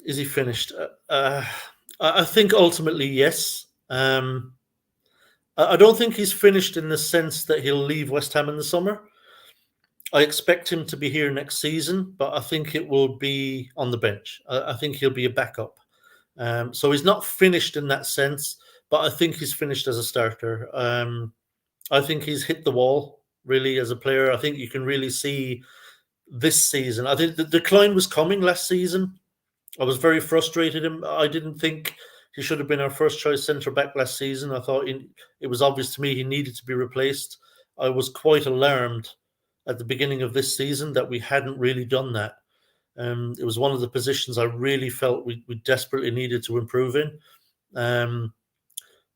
Is he finished? I think ultimately yes. I don't think he's finished in the sense that he'll leave West Ham in the summer. I expect him to be here next season, but I think it will be on the bench. I think he'll be a backup. So he's not finished in that sense, but I think he's finished as a starter. I think he's hit the wall, really, as a player. I think you can really see this season. I think the decline was coming last season. I was very frustrated. I didn't think he should have been our first choice centre-back last season. I thought it was obvious to me he needed to be replaced. I was quite alarmed at the beginning of this season that we hadn't really done that. It was one of the positions I really felt we desperately needed to improve in.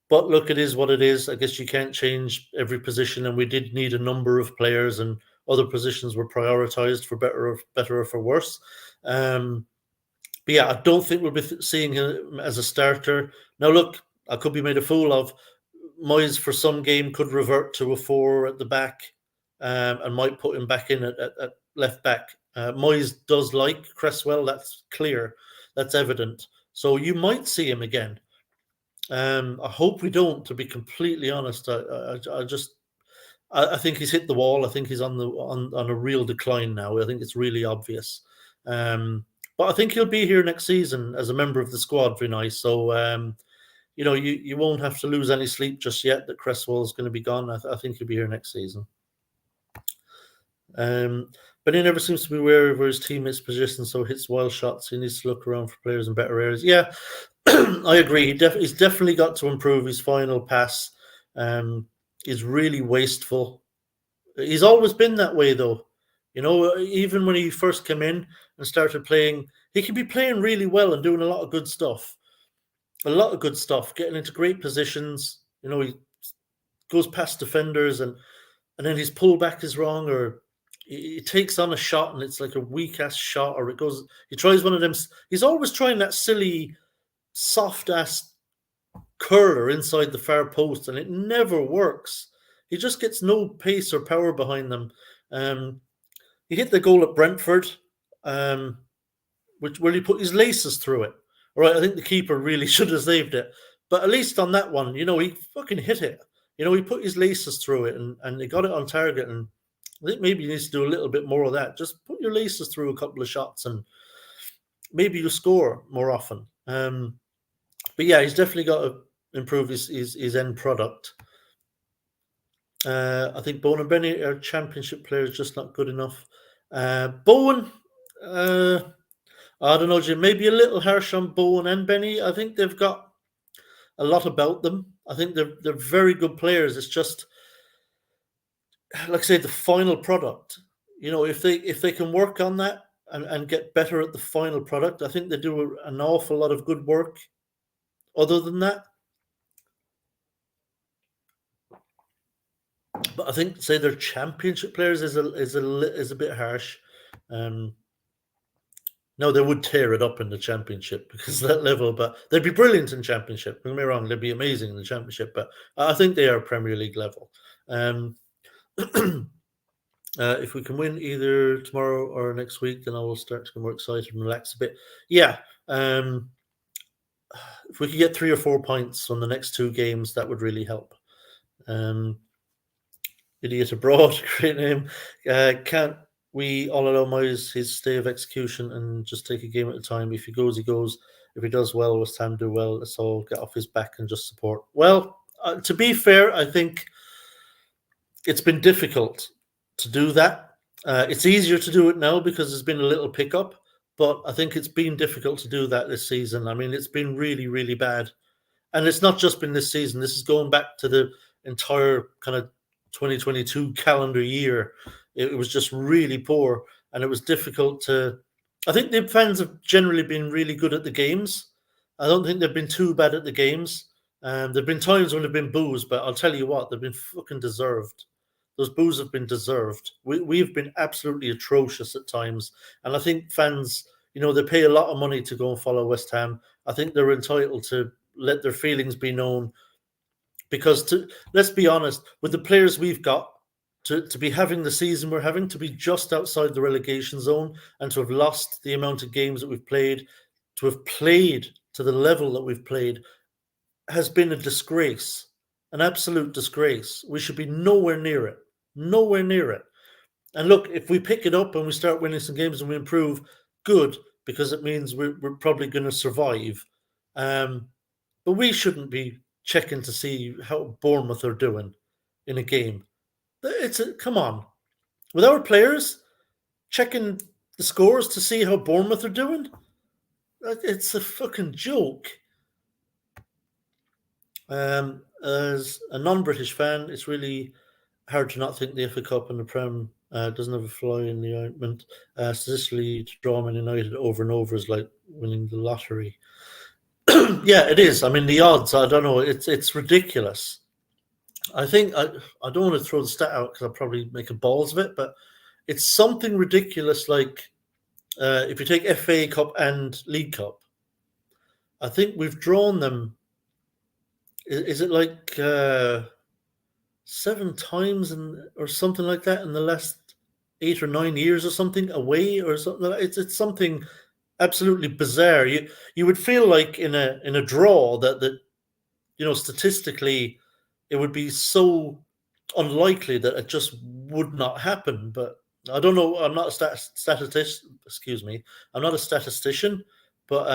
But look, it is what it is. I guess you can't change every position, and we did need a number of players, and other positions were prioritised for better or for worse. But yeah, I don't think we'll be seeing him as a starter. Now, look, I could be made a fool of. Moyes, for some game, could revert to a 4 at the back and might put him back in at left back. Moyes does like Cresswell. That's clear. That's evident. So you might see him again. I hope we don't, to be completely honest. I think he's hit the wall. I think he's on a real decline now. I think it's really obvious. But I think he'll be here next season as a member of the squad, Vinay. So, you won't have to lose any sleep just yet that Cresswell's going to be gone. I think he'll be here next season. But he never seems to be aware of where his teammates' position, so hits wild shots. He needs to look around for players in better areas. Yeah, I agree. He's definitely got to improve his final pass. He's really wasteful. He's always been that way, though. Even when he first came in and started playing, he can be playing really well and doing a lot of good stuff. Getting into great positions. He goes past defenders and then his pullback is wrong, or he takes on a shot and it's like a weak-ass shot, or he tries one of them. He's always trying that silly, soft-ass curler inside the far post, and it never works. He just gets no pace or power behind them. He hit the goal at Brentford, where he put his laces through it. All right, I think the keeper really should have saved it. But at least on that one, he fucking hit it. He put his laces through it and he got it on target. And I think maybe he needs to do a little bit more of that. Just put your laces through a couple of shots and maybe you'll score more often. But yeah, he's definitely got to improve his end product. I think Bowen and Benny are championship players, just not good enough. Bowen, I don't know, Jim, maybe a little harsh on Bowen and Benny. I think they've got a lot about them. I think they're very good players. It's just, like I say, the final product. If they can work on that and get better at the final product, I think they do an awful lot of good work. Other than that, but I think say they're championship players is a bit harsh. No, they would tear it up in the championship because of that level, but they'd be brilliant in championship. Don't get me wrong, they'd be amazing in the championship, but I think they are Premier League level. If we can win either tomorrow or next week, then I will start to get more excited and relax a bit. Yeah. If we could get 3 or 4 points from the next 2 games, that would really help. Idiot Abroad, great name. Can't we all allow Moyes his stay of execution and just take a game at a time? If he goes, he goes. If he does well, West Ham do well. Let's all get off his back and just support. Well, to be fair, I think it's been difficult to do that. It's easier to do it now because there's been a little pickup, but I think it's been difficult to do that this season. I mean, it's been really, really bad. And it's not just been this season. This is going back to the entire kind of 2022 calendar year. It was just really poor. and it was difficult to. I think the fans have generally been really good at the games. I don't think they've been too bad at the games. There've been times when they've been boos, but I'll tell you what, they've been fucking deserved. Those boos have been deserved. We've been absolutely atrocious at times, and I think fans, they pay a lot of money to go and follow West Ham. I think they're entitled to let their feelings be known, because let's be honest, with the players we've got, to be having the season we're having, to be just outside the relegation zone, and to have lost the amount of games that we've played, to have played to the level that we've played, has been a disgrace, an absolute disgrace. We should be nowhere near it. Nowhere near it. And look, if we pick it up and we start winning some games and we improve, good, because it means we're probably going to survive. But we shouldn't be checking to see how Bournemouth are doing in a game. Come on. With our players, checking the scores to see how Bournemouth are doing? It's a fucking joke. As a non-British fan, it's really hard to not think the FA Cup and the Prem doesn't have a fly in the ointment. Statistically, to draw Man United over and over is like winning the lottery. Yeah, it is. I mean, the odds, I don't know. It's ridiculous. I think, I don't want to throw the stat out because I'll probably make a balls of it, but it's something ridiculous like if you take FA Cup and League Cup, I think we've drawn them. Is it like 7 times or something like that in the last 8 or 9 years or something away or something? It's something absolutely bizarre. You would feel like in a draw that statistically it would be so unlikely that it just would not happen. But I don't know. I'm not a statistician. Excuse me. I'm not a statistician, but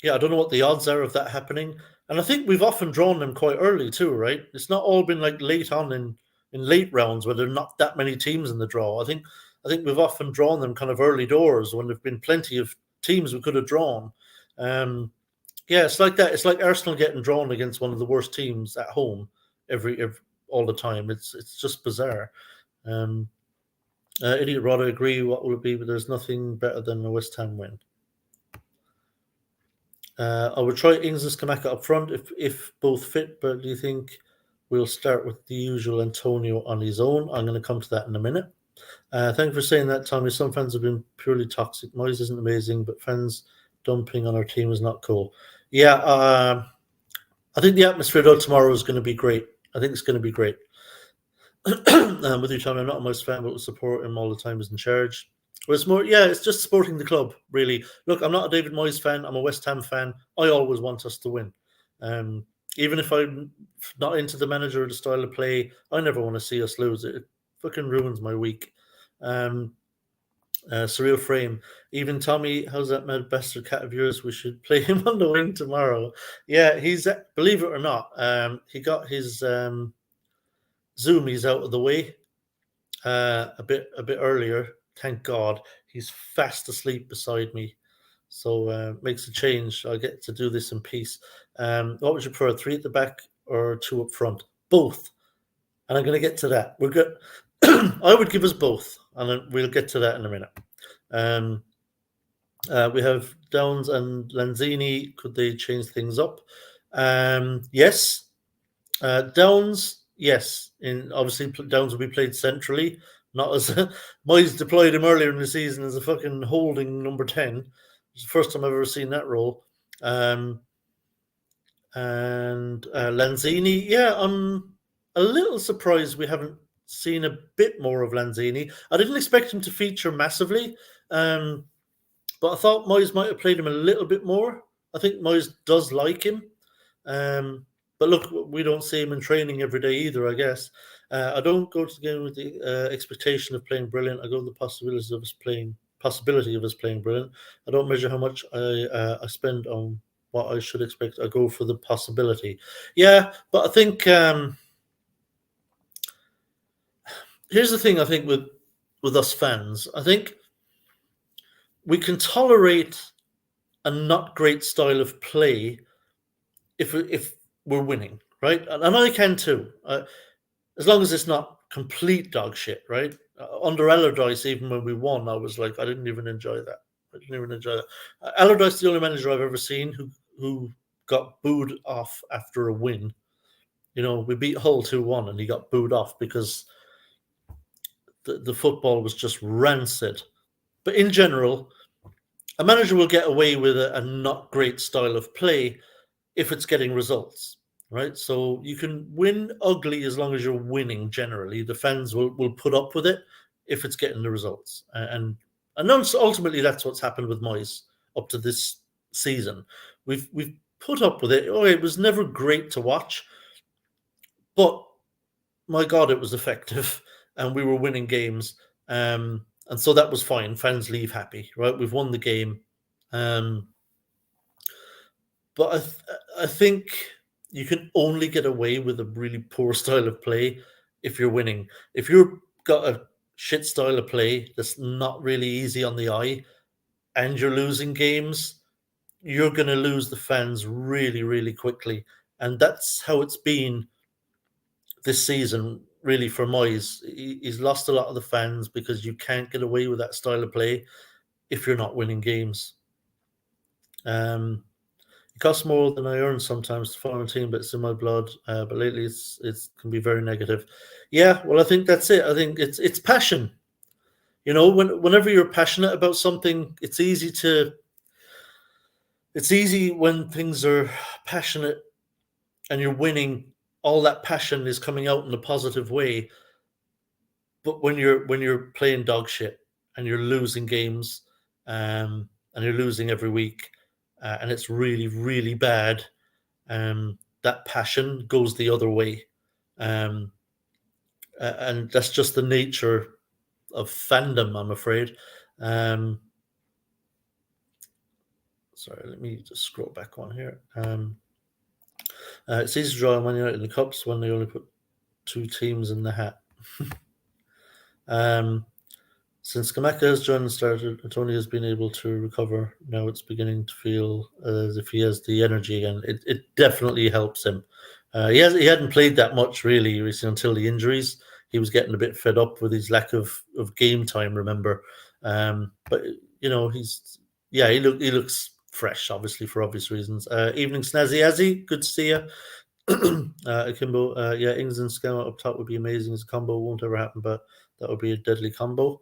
yeah, I don't know what the odds are of that happening. And I think we've often drawn them quite early too, right? It's not all been like late on in late rounds where there are not that many teams in the draw. I think we've often drawn them kind of early doors when there've been plenty of teams we could have drawn. Yeah, it's like that. It's like Arsenal getting drawn against one of the worst teams at home every all the time. It's just bizarre. Idiot Rod, I agree. What will it be? But there's nothing better than a West Ham win. I would try Ings and Skamaka up front if both fit, but do you think we'll start with the usual Antonio on his own? I'm going to come to that in a minute. Thank you for saying that, Tommy. Some fans have been purely toxic. Moyes isn't amazing, but fans dumping on our team is not cool. Yeah, I think the atmosphere though tomorrow is going to be great. I think it's going to be great. With you, Tommy, I'm not a Moyes fan, but will support him all the time. He's in charge. But it's more, yeah, it's just supporting the club, really. Look, I'm not a David Moyes fan. I'm a West Ham fan. I always want us to win. Even if I'm not into the manager or the style of play, I never want to see us lose. It fucking ruins my week. Surreal Frame. Even Tommy, how's that mad bastard cat of yours? We should play him on the wing tomorrow. Yeah, he's, believe it or not, he got his zoomies out of the way a bit earlier. Thank God. He's fast asleep beside me. So makes a change. I get to do this in peace. What would you prefer, 3 at the back or 2 up front? Both. And I'm going to get to that. We're good. I would give us both, and then we'll get to that in a minute. We have Downs and Lanzini. Could they change things up? Yes. Downs, yes. Obviously, Downs will be played centrally, not as Moyes deployed him earlier in the season as a fucking holding number 10. It's the first time I've ever seen that role. And Lanzini, yeah, I'm a little surprised we haven't seen a bit more of Lanzini. I didn't expect him to feature massively, but I thought Moyes might have played him a little bit more. I think Moyes does like him. But look, we don't see him in training every day either, I guess. I don't go to the game with the expectation of playing brilliant. I go with the possibility of us playing brilliant. I don't measure how much I spend on what I should expect. I go for the possibility. Yeah, but I think here's the thing. I think with us fans, I think we can tolerate a not great style of play if we're winning, right? And I can too, as long as it's not complete dog shit, right? under Allardyce, even when we won, I was like, I didn't even enjoy that. Allardyce, the only manager I've ever seen who got booed off after a win. We beat Hull 2-1 and he got booed off because the football was just rancid. But in general, a manager will get away with a not great style of play if it's getting results, right? So you can win ugly as long as you're winning. Generally, the fans will put up with it if it's getting the results, and ultimately that's what's happened with Moyes up to this season. We've put up with it. Oh, it was never great to watch, but my God, it was effective, and we were winning games, and so that was fine. Fans leave happy, right? We've won the game. But I think you can only get away with a really poor style of play if you're winning. If you've got a shit style of play that's not really easy on the eye and you're losing games, you're going to lose the fans really, really quickly. And that's how it's been this season, really, for Moyes. He's lost a lot of the fans because you can't get away with that style of play if you're not winning games. It costs more than I earn sometimes to follow a team, but it's in my blood. But lately, it can be very negative. Yeah, well, I think that's it. I think it's passion. Whenever you're passionate about something, it's easy when things are passionate and you're winning. All that passion is coming out in a positive way. But when you're playing dog shit and you're losing games, and you're losing every week, and it's really, really bad, that passion goes the other way. And that's just the nature of fandom, I'm afraid. Sorry, let me just scroll back on here. It's easy to draw Man United in the Cups when they only put 2 teams in the hat. Since Kamaka has joined and started, Tony has been able to recover. Now it's beginning to feel as if he has the energy again. It definitely helps him. He hadn't played that much really recently until the injuries. He was getting a bit fed up with his lack of game time. Remember, but he looks fresh, obviously for obvious reasons. Evening, Snazzy Azzy, good to see you. Akimbo, Ings and Scout up top would be amazing as a combo. Won't ever happen, but that would be a deadly combo.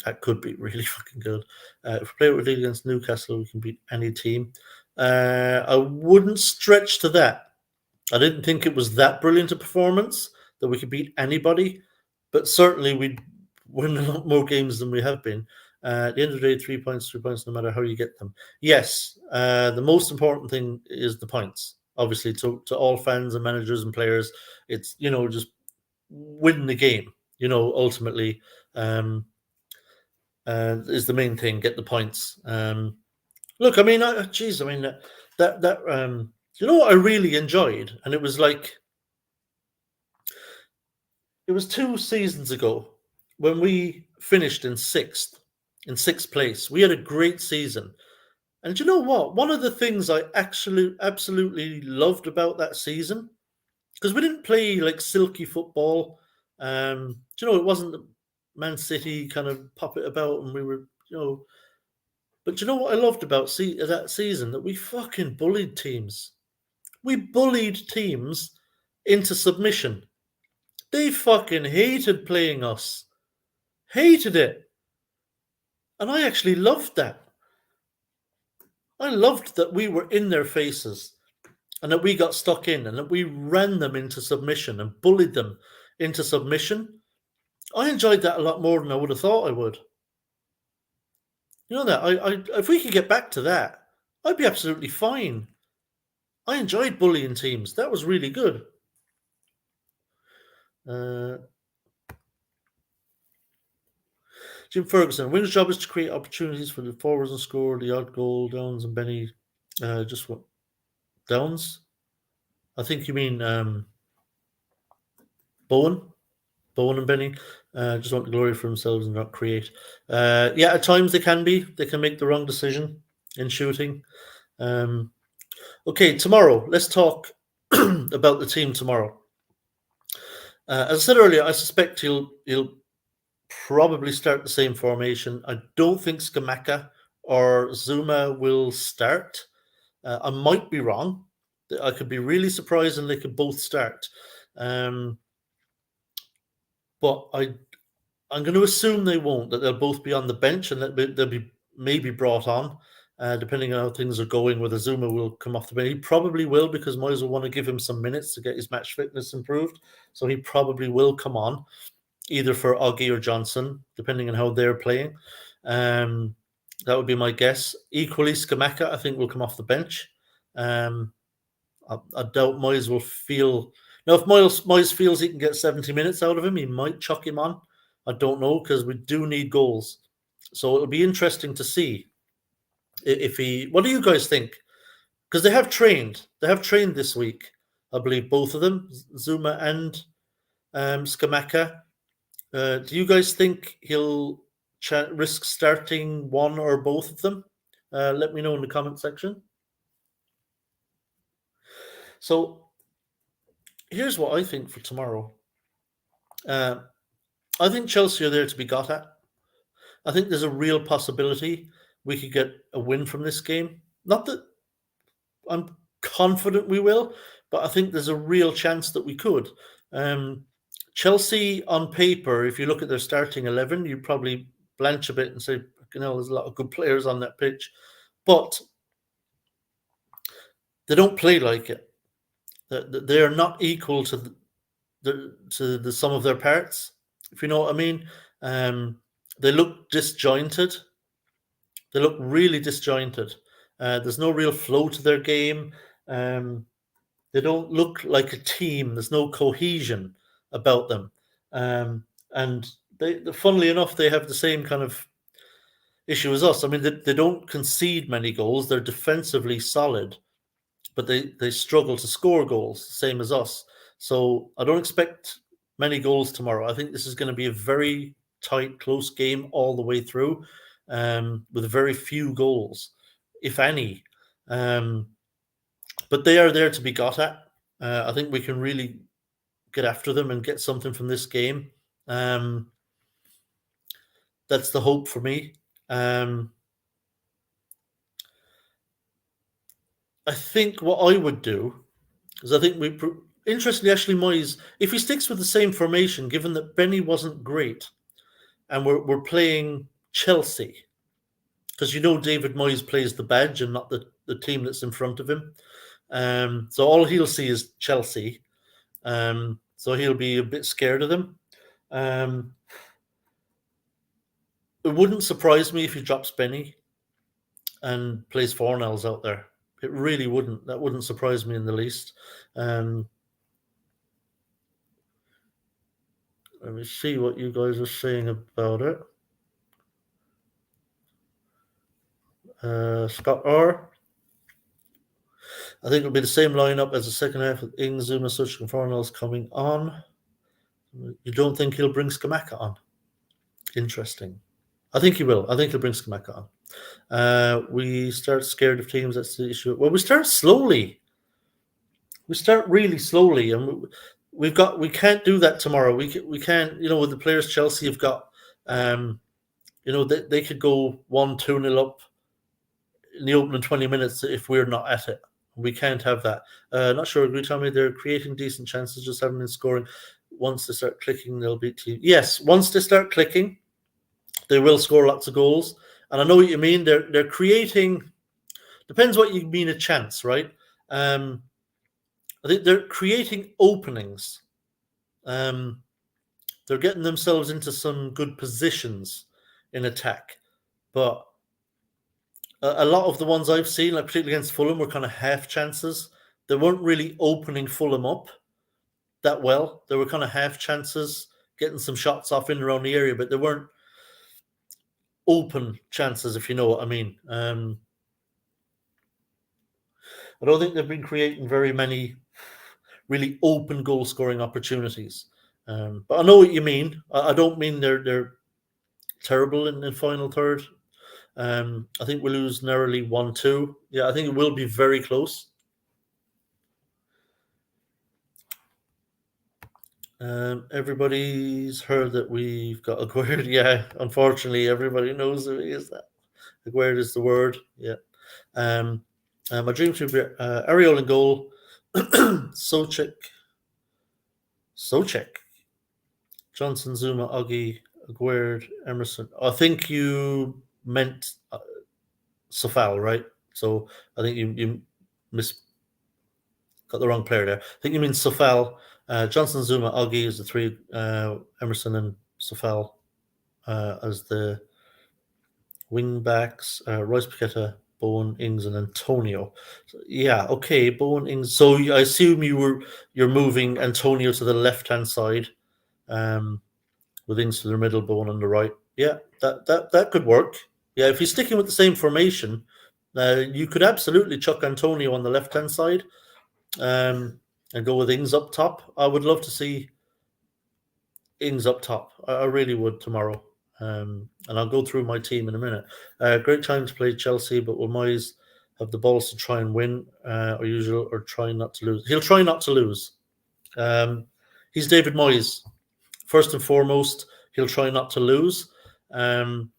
That could be really fucking good. If we play with League against Newcastle, we can beat any team. I wouldn't stretch to that. I didn't think it was that brilliant a performance that we could beat anybody, but certainly we'd win a lot more games than we have been. At the end of the day, 3 points, no matter how you get them. Yes, the most important thing is the points. Obviously, to all fans and managers and players, it's just win the game. Ultimately. Is the main thing. Get the points. Look, I mean, that what I really enjoyed, and it was 2 seasons ago when we finished in sixth place. We had a great season, and you know what? One of the things I absolutely loved about that season, because we didn't play like silky football. It wasn't the Man City kind of pop it about, and we were, But you know what I loved about that season? That we fucking bullied teams. We bullied teams into submission. They fucking hated playing us. Hated it. And I actually loved that. I loved that we were in their faces and that we got stuck in and that we ran them into submission and bullied them into submission. I enjoyed that a lot more than I would have thought I would. If we could get back to that, I'd be absolutely fine. I enjoyed bullying teams. That was really good. Jim Ferguson, Wing's job is to create opportunities for the forwards and score the odd goal. Downs and Benny, just what? Downs? I think you mean Bowen and Benny. Just want the glory for themselves and not create. At times they can be. They can make the wrong decision in shooting. Okay, tomorrow. Let's talk about the team tomorrow. As I said earlier, I suspect he'll probably start the same formation. I don't think Skamaka or Zuma will start. I might be wrong. I could be really surprised and they could both start. But I'm going to assume they won't, that they'll both be on the bench and that they'll be maybe brought on, depending on how things are going, whether Zuma will come off the bench. He probably will, because Moyes will want to give him some minutes to get his match fitness improved. So he probably will come on, either for Oggy or Johnson, depending on how they're playing. That would be my guess. Equally, Skamaka, I think, will come off the bench. I doubt Moyes will feel... Now, if Moyes feels he can get 70 minutes out of him, he might chuck him on. I don't know, because we do need goals. So it'll be interesting to see if he... What do you guys think? Because they have trained. They have trained this week, I believe, both of them, Zuma and Skamaka. Do you guys think he'll risk starting one or both of them? Let me know in the comment section. So here's what I think for tomorrow. I think Chelsea are there to be got at. I think there's a real possibility we could get a win from this game. Not that I'm confident we will, but I think there's a real chance that we could. Chelsea, on paper, if you look at their starting 11, you probably blanch a bit and say, there's a lot of good players on that pitch. But they don't play like it. They are not equal to the sum of their parts, if you know what I mean. They look disjointed. They look really disjointed. There's no real flow to their game. They don't look like a team. There's no cohesion about them. And funnily enough, they have the same kind of issue as us. I mean, they don't concede many goals. They're defensively solid, but they struggle to score goals, same as us. So I don't expect many goals tomorrow. I think this is going to be a very tight, close game all the way through, with very few goals, if any. But they are there to be got at. I think we can really get after them and get something from this game. That's the hope for me. I think what I would do is interestingly, Ashley Moyes, if he sticks with the same formation, given that Benny wasn't great, and we're playing Chelsea, because David Moyes plays the badge and not the team that's in front of him. So all he'll see is Chelsea. So he'll be a bit scared of them. It wouldn't surprise me if he drops Benny and plays Fornells out there. It really wouldn't. That wouldn't surprise me in the least. Let me see what you guys are saying about it. Scott R. I think it'll be the same lineup as the second half with Ings, Zuma, Suchik, and Fornells coming on. You don't think he'll bring Skamaka on? Interesting. I think he will. I think he'll bring Skamaka on. We start scared of teams. That's the issue. Well, we start slowly. We start really slowly, and we can't do that tomorrow. We can't. With the players Chelsea have got, they could go 1-2-0 up in the opening 20 minutes if we're not at it. We can't have that. Not sure. Agree, Tommy. They're creating decent chances, just haven't been scoring. Once they start clicking, they'll beat teams. Yes, once they start clicking, they will score lots of goals. And I know what you mean. They're creating. Depends what you mean a chance, right? I think they're creating openings. They're getting themselves into some good positions in attack, but a lot of the ones I've seen, like particularly against Fulham, were kind of half chances. They weren't really opening Fulham up that well. They were kind of half chances, getting some shots off in and around the area, but they weren't open chances, if you know what I mean. I don't think they've been creating very many really open goal-scoring opportunities. But I know what you mean. I don't mean they're terrible in the final third. I think we'll lose narrowly 1-2. Yeah, I think it will be very close. Everybody's heard that we've got Aguerd. Yeah, unfortunately, everybody knows who he is. That Aguerd is the word. Yeah. My dream team: Ariel in goal, Socek, Johnson, Zuma, Oggy, Aguerd, Emerson. I think you meant Safal, right? So I think you got the wrong player there. I think you mean Safal. Johnson, Zuma, Oggy is the three. Emerson and Safal as the wing backs. Royce Paqueta, Bowen, Ings, and Antonio. So, yeah, okay, Bowen, Ings. So I assume you're moving Antonio to the left hand side, with Ings to the middle, Bowen on the right. Yeah, that could work. Yeah, if you're sticking with the same formation, you could absolutely chuck Antonio on the left hand side, and go with Ings up top. I would love to see Ings up top. I really would tomorrow. And I'll go through my team in a minute. Great time to play Chelsea, but will Moyes have the balls to try and win, or try not to lose? He'll try not to lose. He's David Moyes. First and foremost, he'll try not to lose. And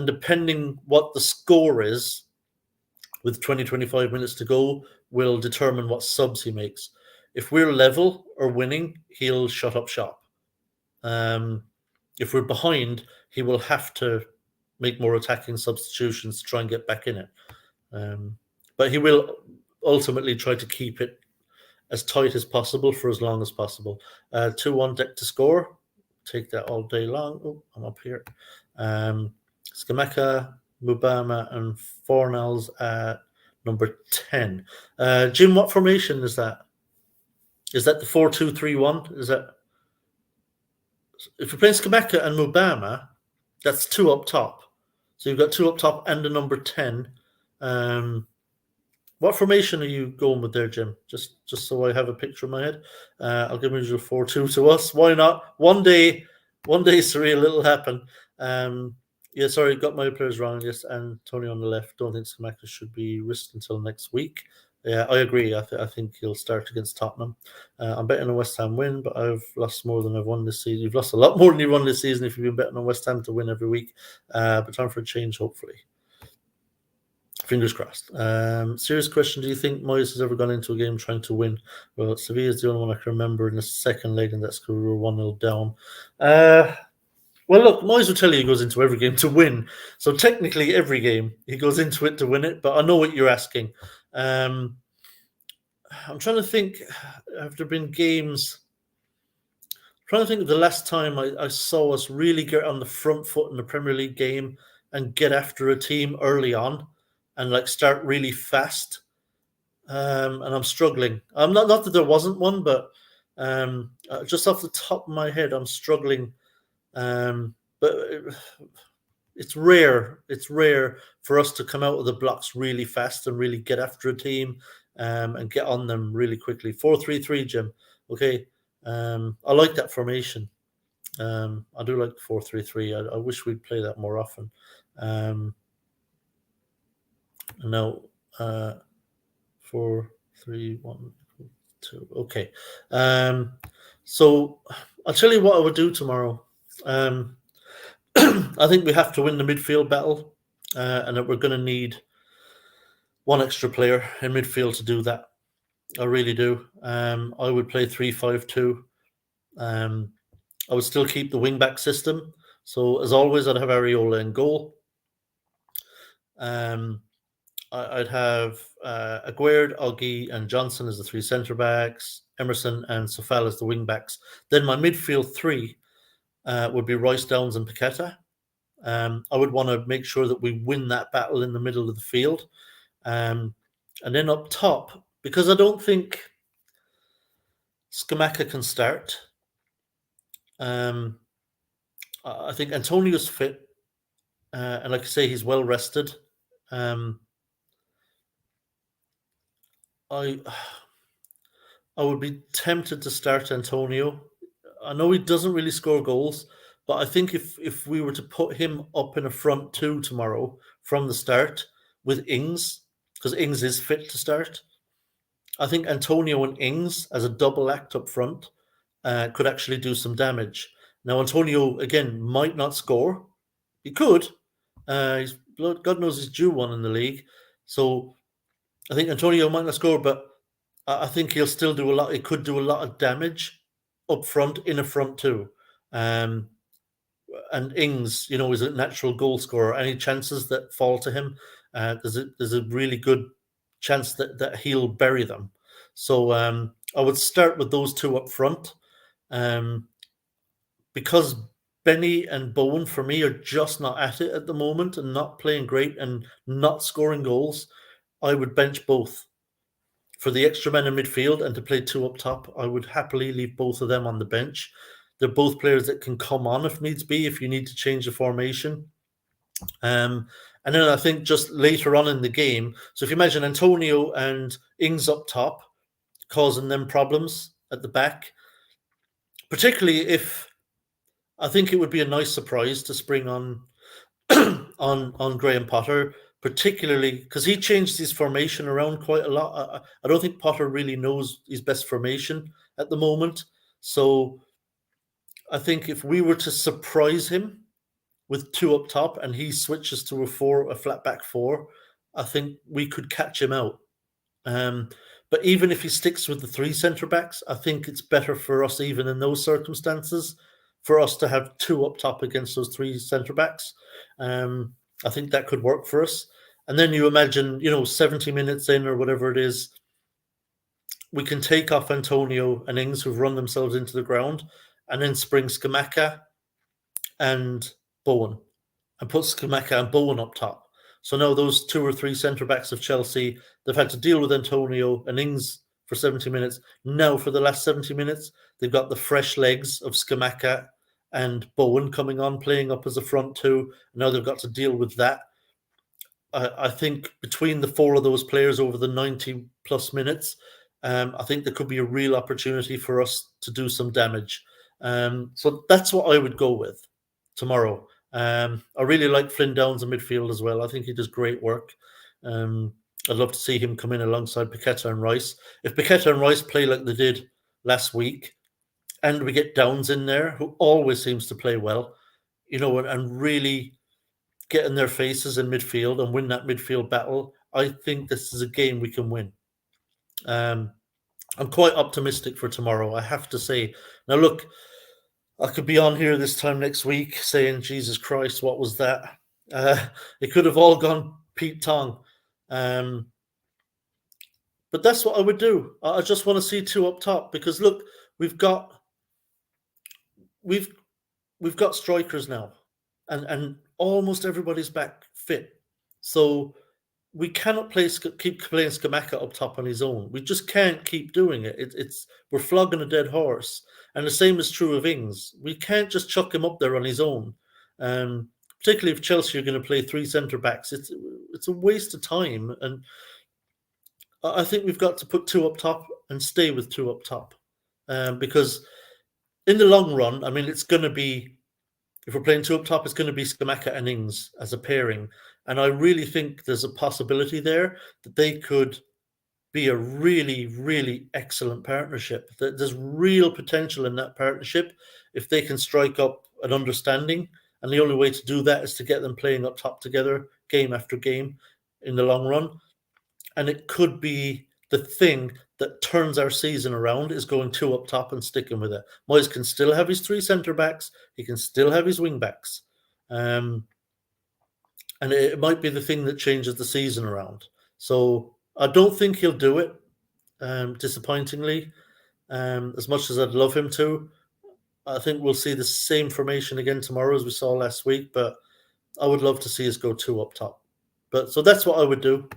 depending what the score is, with 25 minutes to go, will determine what subs he makes. If we're level or winning, he'll shut up shop. If we're behind, he will have to make more attacking substitutions to try and get back in it. But he will ultimately try to keep it as tight as possible for as long as possible. 2-1 deck to score. Take that all day long. Oh, I'm up here. Scamacca, Mubama, and Fornals at number 10. Jim, what formation is that? Is that the 4-2-3-1? Is that, if you're playing Scamacca and Mubama, that's two up top. So you've got two up top and a number 10. What formation are you going with there, Jim? Just so I have a picture in my head. I'll give you 4-2 to us. Why not? One day, surreal, it'll happen. Yeah, sorry, got my players wrong. Yes, and Tony on the left. Don't think Scamacca should be risked until next week. Yeah, I agree. I think he'll start against Tottenham. I'm betting a West Ham win, but I've lost more than I've won this season. You've lost a lot more than you've won this season if you've been betting on West Ham to win every week. But time for a change, hopefully. Fingers crossed. Serious question: do you think Moyes has ever gone into a game trying to win? Well, Sevilla is the only one I can remember in the second leg, and that's because we were 1-0 down. Well, look, Moyes will tell you he goes into every game to win. So technically, every game he goes into it to win it. But I know what you're asking. I'm trying to think. Have there been games? I'm trying to think of the last time I saw us really get on the front foot in the Premier League game and get after a team early on and like start really fast. And I'm struggling. I'm not that there wasn't one, but just off the top of my head, I'm struggling. But it's rare. It's rare for us to come out of the blocks really fast and really get after a team, and get on them really quickly. 4-3-3, Jim. Okay. I like that formation. I do like 4-3-3. I wish we'd play that more often. No, 4-3-1-2. Okay. So I'll tell you what I would do tomorrow. I think we have to win the midfield battle, and that we're going to need one extra player in midfield to do that. I really do. I would play 3-5-2. I would still keep the wing-back system. So, as always, I'd have Areola in goal. I'd have Aguerd, Oggy, and Johnson as the three centre-backs, Emerson and Safal as the wing-backs. Then my midfield three would be Rice, Downs, and Paqueta. I would want to make sure that we win that battle in the middle of the field. And then up top, because I don't think Scamacca can start, I think Antonio's fit, and like I say, he's well rested. I would be tempted to start Antonio. I know he doesn't really score goals, but I think if we were to put him up in a front two tomorrow from the start with Ings, because Ings is fit to start, I think Antonio and Ings as a double act up front could actually do some damage. Now, Antonio, again, might not score. He could. God knows he's due one in the league. So I think Antonio might not score, but I think he'll still do a lot. He could do a lot of damage up front, in a front two. And Ings, is a natural goal scorer. Any chances that fall to him, there's a really good chance that he'll bury them. So I would start with those two up front, because Benny and Bowen for me are just not at it at the moment and not playing great and not scoring goals. I would bench both. For the extra men in midfield and to play two up top, I would happily leave both of them on the bench. They're both players that can come on if needs be, if you need to change the formation. And then I think just later on in the game, so if you imagine Antonio and Ings up top causing them problems at the back, particularly if I think it would be a nice surprise to spring on on Graham Potter, particularly because he changed his formation around quite a lot. I don't think Potter really knows his best formation at the moment. So I think if we were to surprise him with two up top and he switches to a flat back four, I think we could catch him out. But even if he sticks with the three centre backs, I think it's better for us, even in those circumstances, for us to have two up top against those three centre backs. I think that could work for us. And then you imagine, 70 minutes in or whatever it is, we can take off Antonio and Ings, who've run themselves into the ground, and then spring Scamacca and Bowen, and put Scamacca and Bowen up top. So now those two or three centre backs of Chelsea, they've had to deal with Antonio and Ings for 70 minutes. Now, for the last 70 minutes, they've got the fresh legs of Scamacca and Bowen coming on, playing up as a front two. Now they've got to deal with that. I think between the four of those players over the 90 plus minutes, I think there could be a real opportunity for us to do some damage. So that's what I would go with tomorrow. I really like Flynn Downs in midfield as well. I think he does great work. I'd love to see him come in alongside Paqueta and Rice. If Paqueta and Rice play like they did last week, and we get Downs in there, who always seems to play well, and really get in their faces in midfield and win that midfield battle, I think this is a game we can win. I'm quite optimistic for tomorrow, I have to say. Now, look, I could be on here this time next week saying, Jesus Christ, what was that? It could have all gone Pete Tong. But that's what I would do. I just want to see two up top because, look, we've got strikers now, and almost everybody's back fit. So we cannot keep playing Scamacca up top on his own. We just can't keep doing it. We're flogging a dead horse. And the same is true of Ings. We can't just chuck him up there on his own. Particularly if Chelsea are going to play three centre backs, it's a waste of time. And I think we've got to put two up top and stay with two up top, because in the long run, I mean, it's going to be, if we're playing two up top, it's going to be Scamacca and Ings as a pairing. And I really think there's a possibility there that they could be a really, really excellent partnership. There's real potential in that partnership if they can strike up an understanding. And the only way to do that is to get them playing up top together, game after game, in the long run. And it could be the thing that turns our season around, is going two up top and sticking with it. Moyes can still have his three centre backs. He can still have his wing backs. And it might be the thing that changes the season around. So I don't think he'll do it, disappointingly. As much as I'd love him to, I think we'll see the same formation again tomorrow as we saw last week, but I would love to see us go two up top. So that's what I would do.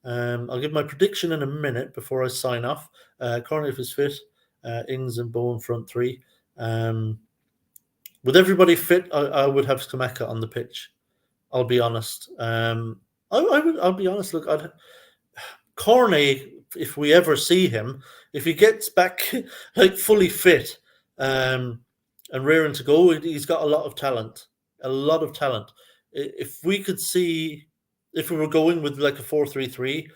I'll give my prediction in a minute before I sign off. Corner if he's fit, Ings and Bowen front three. With everybody fit, I would have Scamacca on the pitch. I'll be honest. I'll be honest. Look, Cornet, if we ever see him, if he gets back like fully fit and raring to go, he's got a lot of talent. A lot of talent. If we could see, if we were going with like a 4-3-3,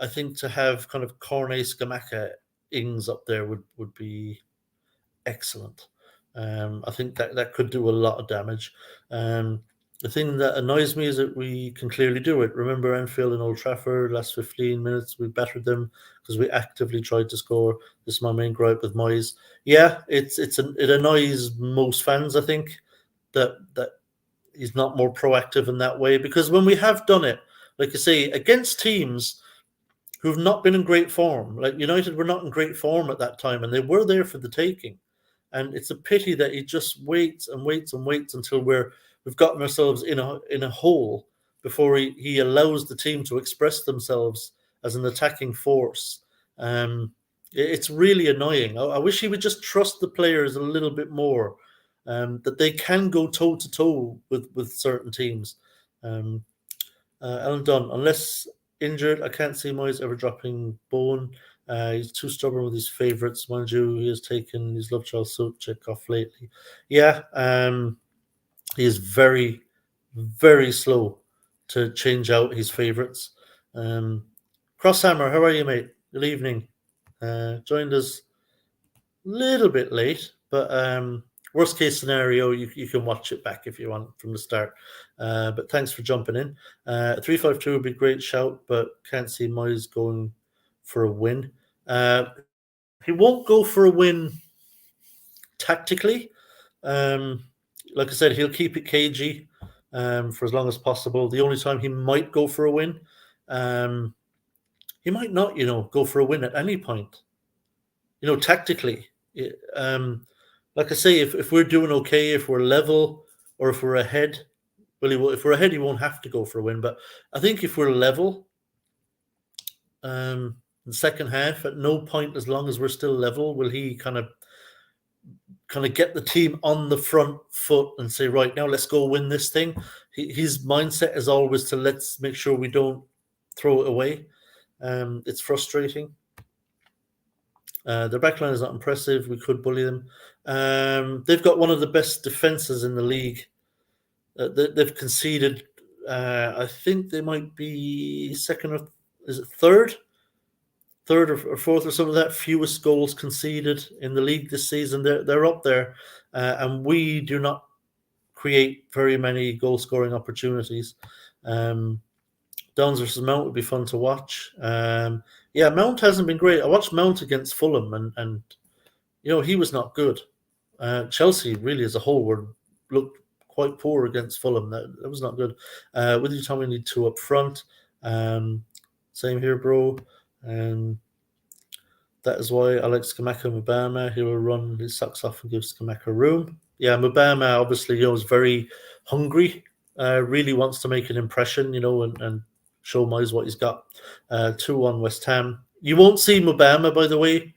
I think to have kind of Cornet, Scamacca, Ings up there would be excellent. I think that could do a lot of damage. The thing that annoys me is that we can clearly do it. Remember Anfield and Old Trafford, last 15 minutes, we battered them because we actively tried to score. This is my main gripe with Moyes. Yeah, it annoys most fans, I think, that he's not more proactive in that way. Because when we have done it, like you say, against teams who've not been in great form, like United were not in great form at that time, and they were there for the taking. And it's a pity that he just waits and waits and waits until we've gotten ourselves in a hole before he allows the team to express themselves as an attacking force. It's really annoying. I wish he would just trust the players a little bit more, that they can go toe to toe with certain teams. Alan Dunn, unless injured, I can't see Moyes ever dropping Bowen. He's too stubborn with his favourites. Mind you, he has taken his love child Souček off lately. Yeah, he is very, very slow to change out his favourites. Crosshammer, how are you, mate? Good evening. Joined us a little bit late, but worst case scenario, you can watch it back if you want from the start. But thanks for jumping in. 352 would be a great shout, but can't see Moyes going for a win. He won't go for a win tactically. Like I said, he'll keep it cagey for as long as possible. The only time he might go for a win, he might not, go for a win at any point. Tactically. Like I say, if we're doing okay, if we're level, or if we're ahead, well, if we're ahead, he won't have to go for a win. But I think if we're level, in the second half, at no point, as long as we're still level, will he kind of get the team on the front foot and say, right, now let's go win this thing. His mindset is always to let's make sure we don't throw it away. It's frustrating. Their backline is not impressive. We could bully them. They've got one of the best defenses in the league. They've conceded. I think they might be second or is it third or fourth or something like that. Fewest goals conceded in the league this season. They're up there, and we do not create very many goal scoring opportunities. Downs versus Mount would be fun to watch. Yeah, Mount hasn't been great. I watched Mount against Fulham, and he was not good. Chelsea really as a whole looked quite poor against Fulham. That was not good. With you, Tommy, need two up front. Same here, bro. That is why I like Skamaka Mubama. He will run his socks off and give Skamaka room. Yeah, Mubama obviously is very hungry. Really wants to make an impression, and show Moyes what he's got. 2-1 West Ham. You won't see Mubama, by the way,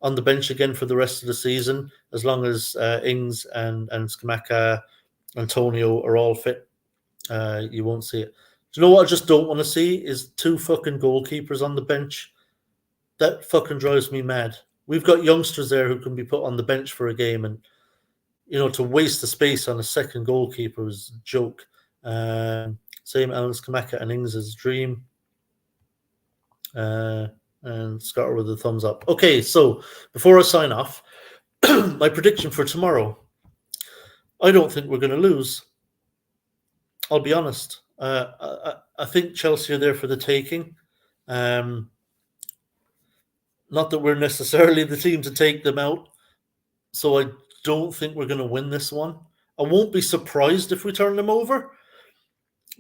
on the bench again for the rest of the season, as long as Ings and Skamaka, Antonio are all fit. You won't see it. Do you know what I just don't want to see is two fucking goalkeepers on the bench. That fucking drives me mad. We've got youngsters there who can be put on the bench for a game, and to waste the space on a second goalkeeper is a joke. Same Alan Skamaka and Ings' dream. And Scott with a thumbs up. Okay, so before I sign off, my prediction for tomorrow. I don't think we're going to lose. I'll be honest. I think Chelsea are there for the taking. Not that we're necessarily the team to take them out. So I don't think we're going to win this one. I won't be surprised if we turn them over.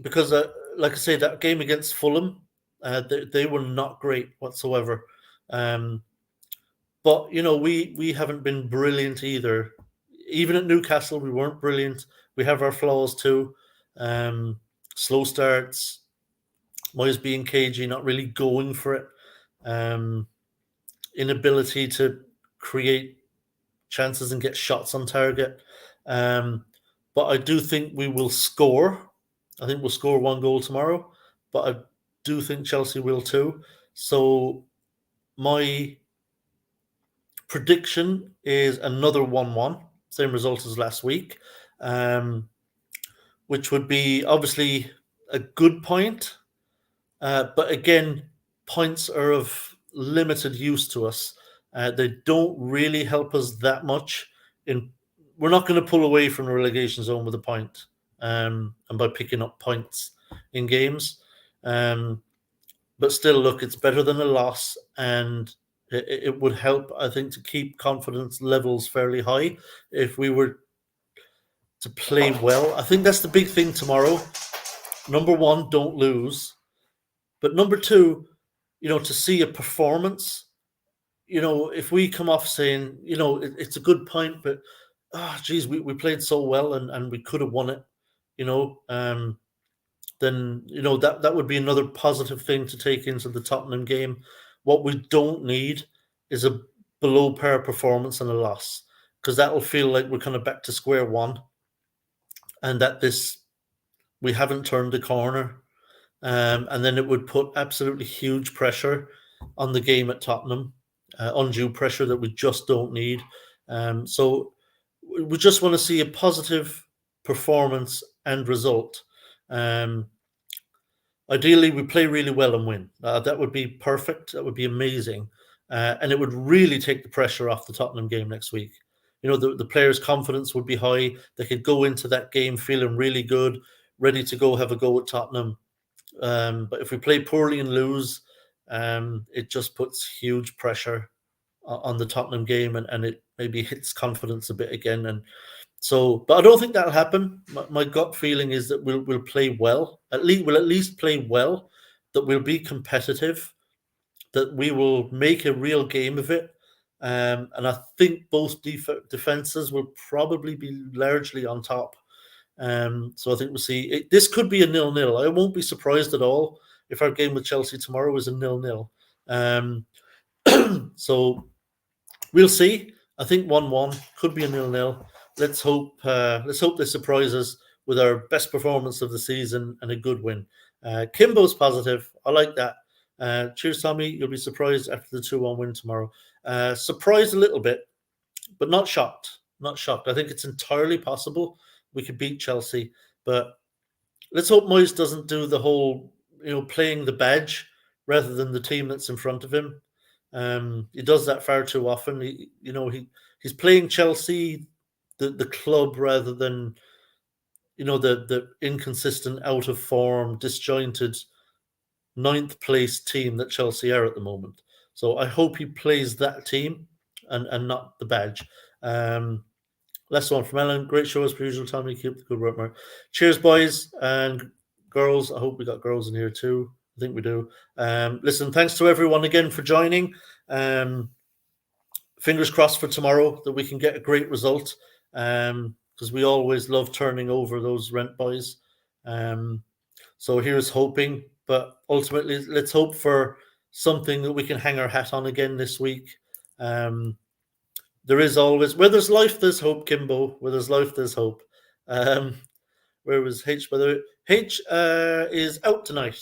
Because, like I say, that game against Fulham, they were not great whatsoever. But, we haven't been brilliant either. Even at Newcastle, we weren't brilliant. We have our flaws too. Slow starts, Moyes being cagey, not really going for it. Inability to create chances and get shots on target. But I do think we will score. I think we'll score one goal tomorrow, but I do think Chelsea will too. So my prediction is another 1-1, same result as last week, which would be obviously a good point. But again, points are of limited use to us. They don't really help us that much. We're not going to pull away from the relegation zone with a point, and by picking up points in games. But still, look, it's better than a loss, and it would help, I think, to keep confidence levels fairly high if we were to play well. I think that's the big thing tomorrow. Number one, don't lose. But number two, to see a performance, if we come off saying, it's a good point, but geez, we played so well and we could have won it, then that would be another positive thing to take into the Tottenham game. What we don't need is a below par performance and a loss, because that'll feel like we're kind of back to square one, and that we haven't turned the corner. And then it would put absolutely huge pressure on the game at Tottenham, undue pressure that we just don't need. So we just want to see a positive performance and result. Ideally, we play really well and win. That would be perfect. That would be amazing. And it would really take the pressure off the Tottenham game next week. The players' confidence would be high. They could go into that game feeling really good, ready to go have a go at Tottenham. But if we play poorly and lose, it just puts huge pressure on the Tottenham game, and it maybe hits confidence a bit again. And so, but I don't think that'll happen. My gut feeling is that we'll play well. We'll at least play well. That we'll be competitive. That we will make a real game of it. And I think both defenses will probably be largely on top. So I think we'll see. This could be a 0-0. I won't be surprised at all if our game with Chelsea tomorrow is a 0-0. So we'll see. I think 1-1 could be a 0-0. Let's hope they surprise us with our best performance of the season and a good win. Kimbo's positive. I like that. Cheers, Tommy. You'll be surprised after the 2-1 win tomorrow. Surprised a little bit, but not shocked. Not shocked. I think it's entirely possible we could beat Chelsea, but let's hope Moyes doesn't do the whole, playing the badge rather than the team that's in front of him. He does that far too often. He's playing Chelsea, the club, rather than the inconsistent, out of form, disjointed ninth place team that Chelsea are at the moment. So I hope he plays that team and not the badge. Last one from Ellen. Great show as per usual, Tommy. Keep the good work, Mark. Cheers, boys and girls. I hope we got girls in here too. I think we do. Listen, thanks to everyone again for joining. Fingers crossed for tomorrow that we can get a great result, because we always love turning over those rent boys. So here's hoping, but ultimately, let's hope for something that we can hang our hat on again this week. There is always, where there's life, there's hope, Kimbo. Where there's life, there's hope. Where was H? By the way, H is out tonight.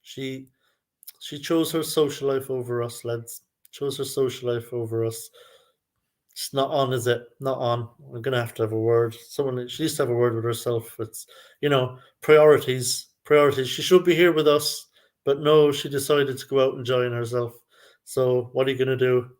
She chose her social life over us, lads. Chose her social life over us. It's not on, is it? Not on. We're gonna have to have a word. She needs to have a word with herself. It's priorities. Priorities. She should be here with us, but no, she decided to go out and join herself. So what are you gonna do?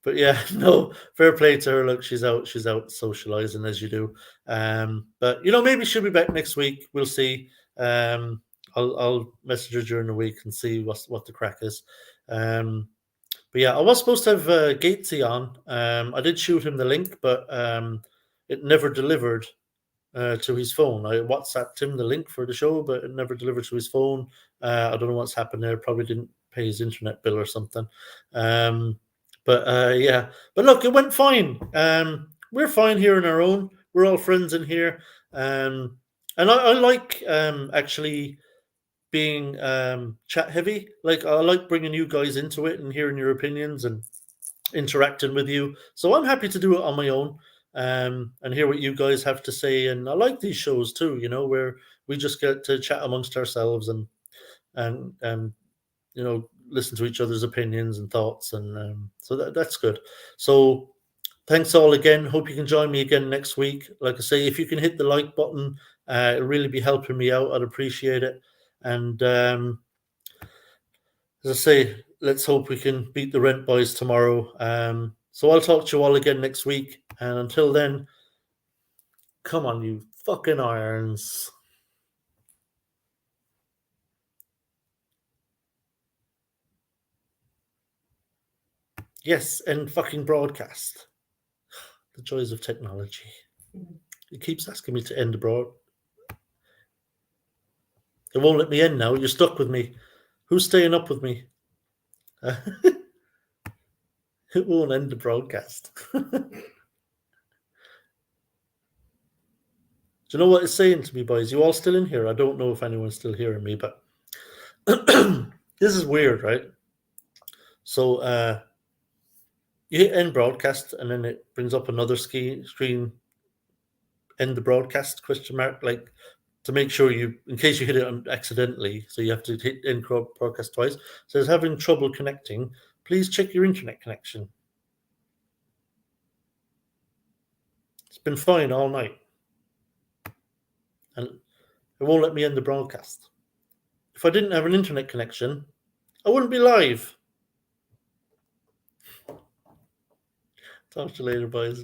But yeah, no, fair play to her. Look, she's out socializing as you do. But maybe she'll be back next week. We'll see. I'll message her during the week and see what the crack is. But yeah, I was supposed to have Gatesy on. I did shoot him the link, but it never delivered to his phone. I WhatsApped him the link for the show, but it never delivered to his phone. I don't know what's happened there. Probably didn't pay his internet bill or something. But yeah. But look, it went fine. We're fine here on our own. We're all friends in here. And I like actually being chat heavy. Like, I like bringing you guys into it and hearing your opinions and interacting with you. So I'm happy to do it on my own and hear what you guys have to say. And I like these shows too, where we just get to chat amongst ourselves and listen to each other's opinions and thoughts. And so that's good. So thanks all again. Hope you can join me again next week. Like I say, if you can hit the like button, it'll really be helping me out. I'd appreciate it. And as I say, let's hope we can beat the rent boys tomorrow. So I'll talk to you all again next week. And until then, come on, you fucking irons. Yes, and fucking broadcast. The joys of technology. It keeps asking me to end abroad. It won't let me end now. You're stuck with me. Who's staying up with me? It won't end the broadcast. Do you know what it's saying to me, boys? You all still in here? I don't know if anyone's still hearing me, but this is weird, right? So you hit end broadcast, and then it brings up another screen. End the broadcast ? Like to make sure you, in case you hit it accidentally, so you have to hit end broadcast twice. It says having trouble connecting. Please check your internet connection. It's been fine all night, and it won't let me end the broadcast. If I didn't have an internet connection, I wouldn't be live. Talk to you later, boys.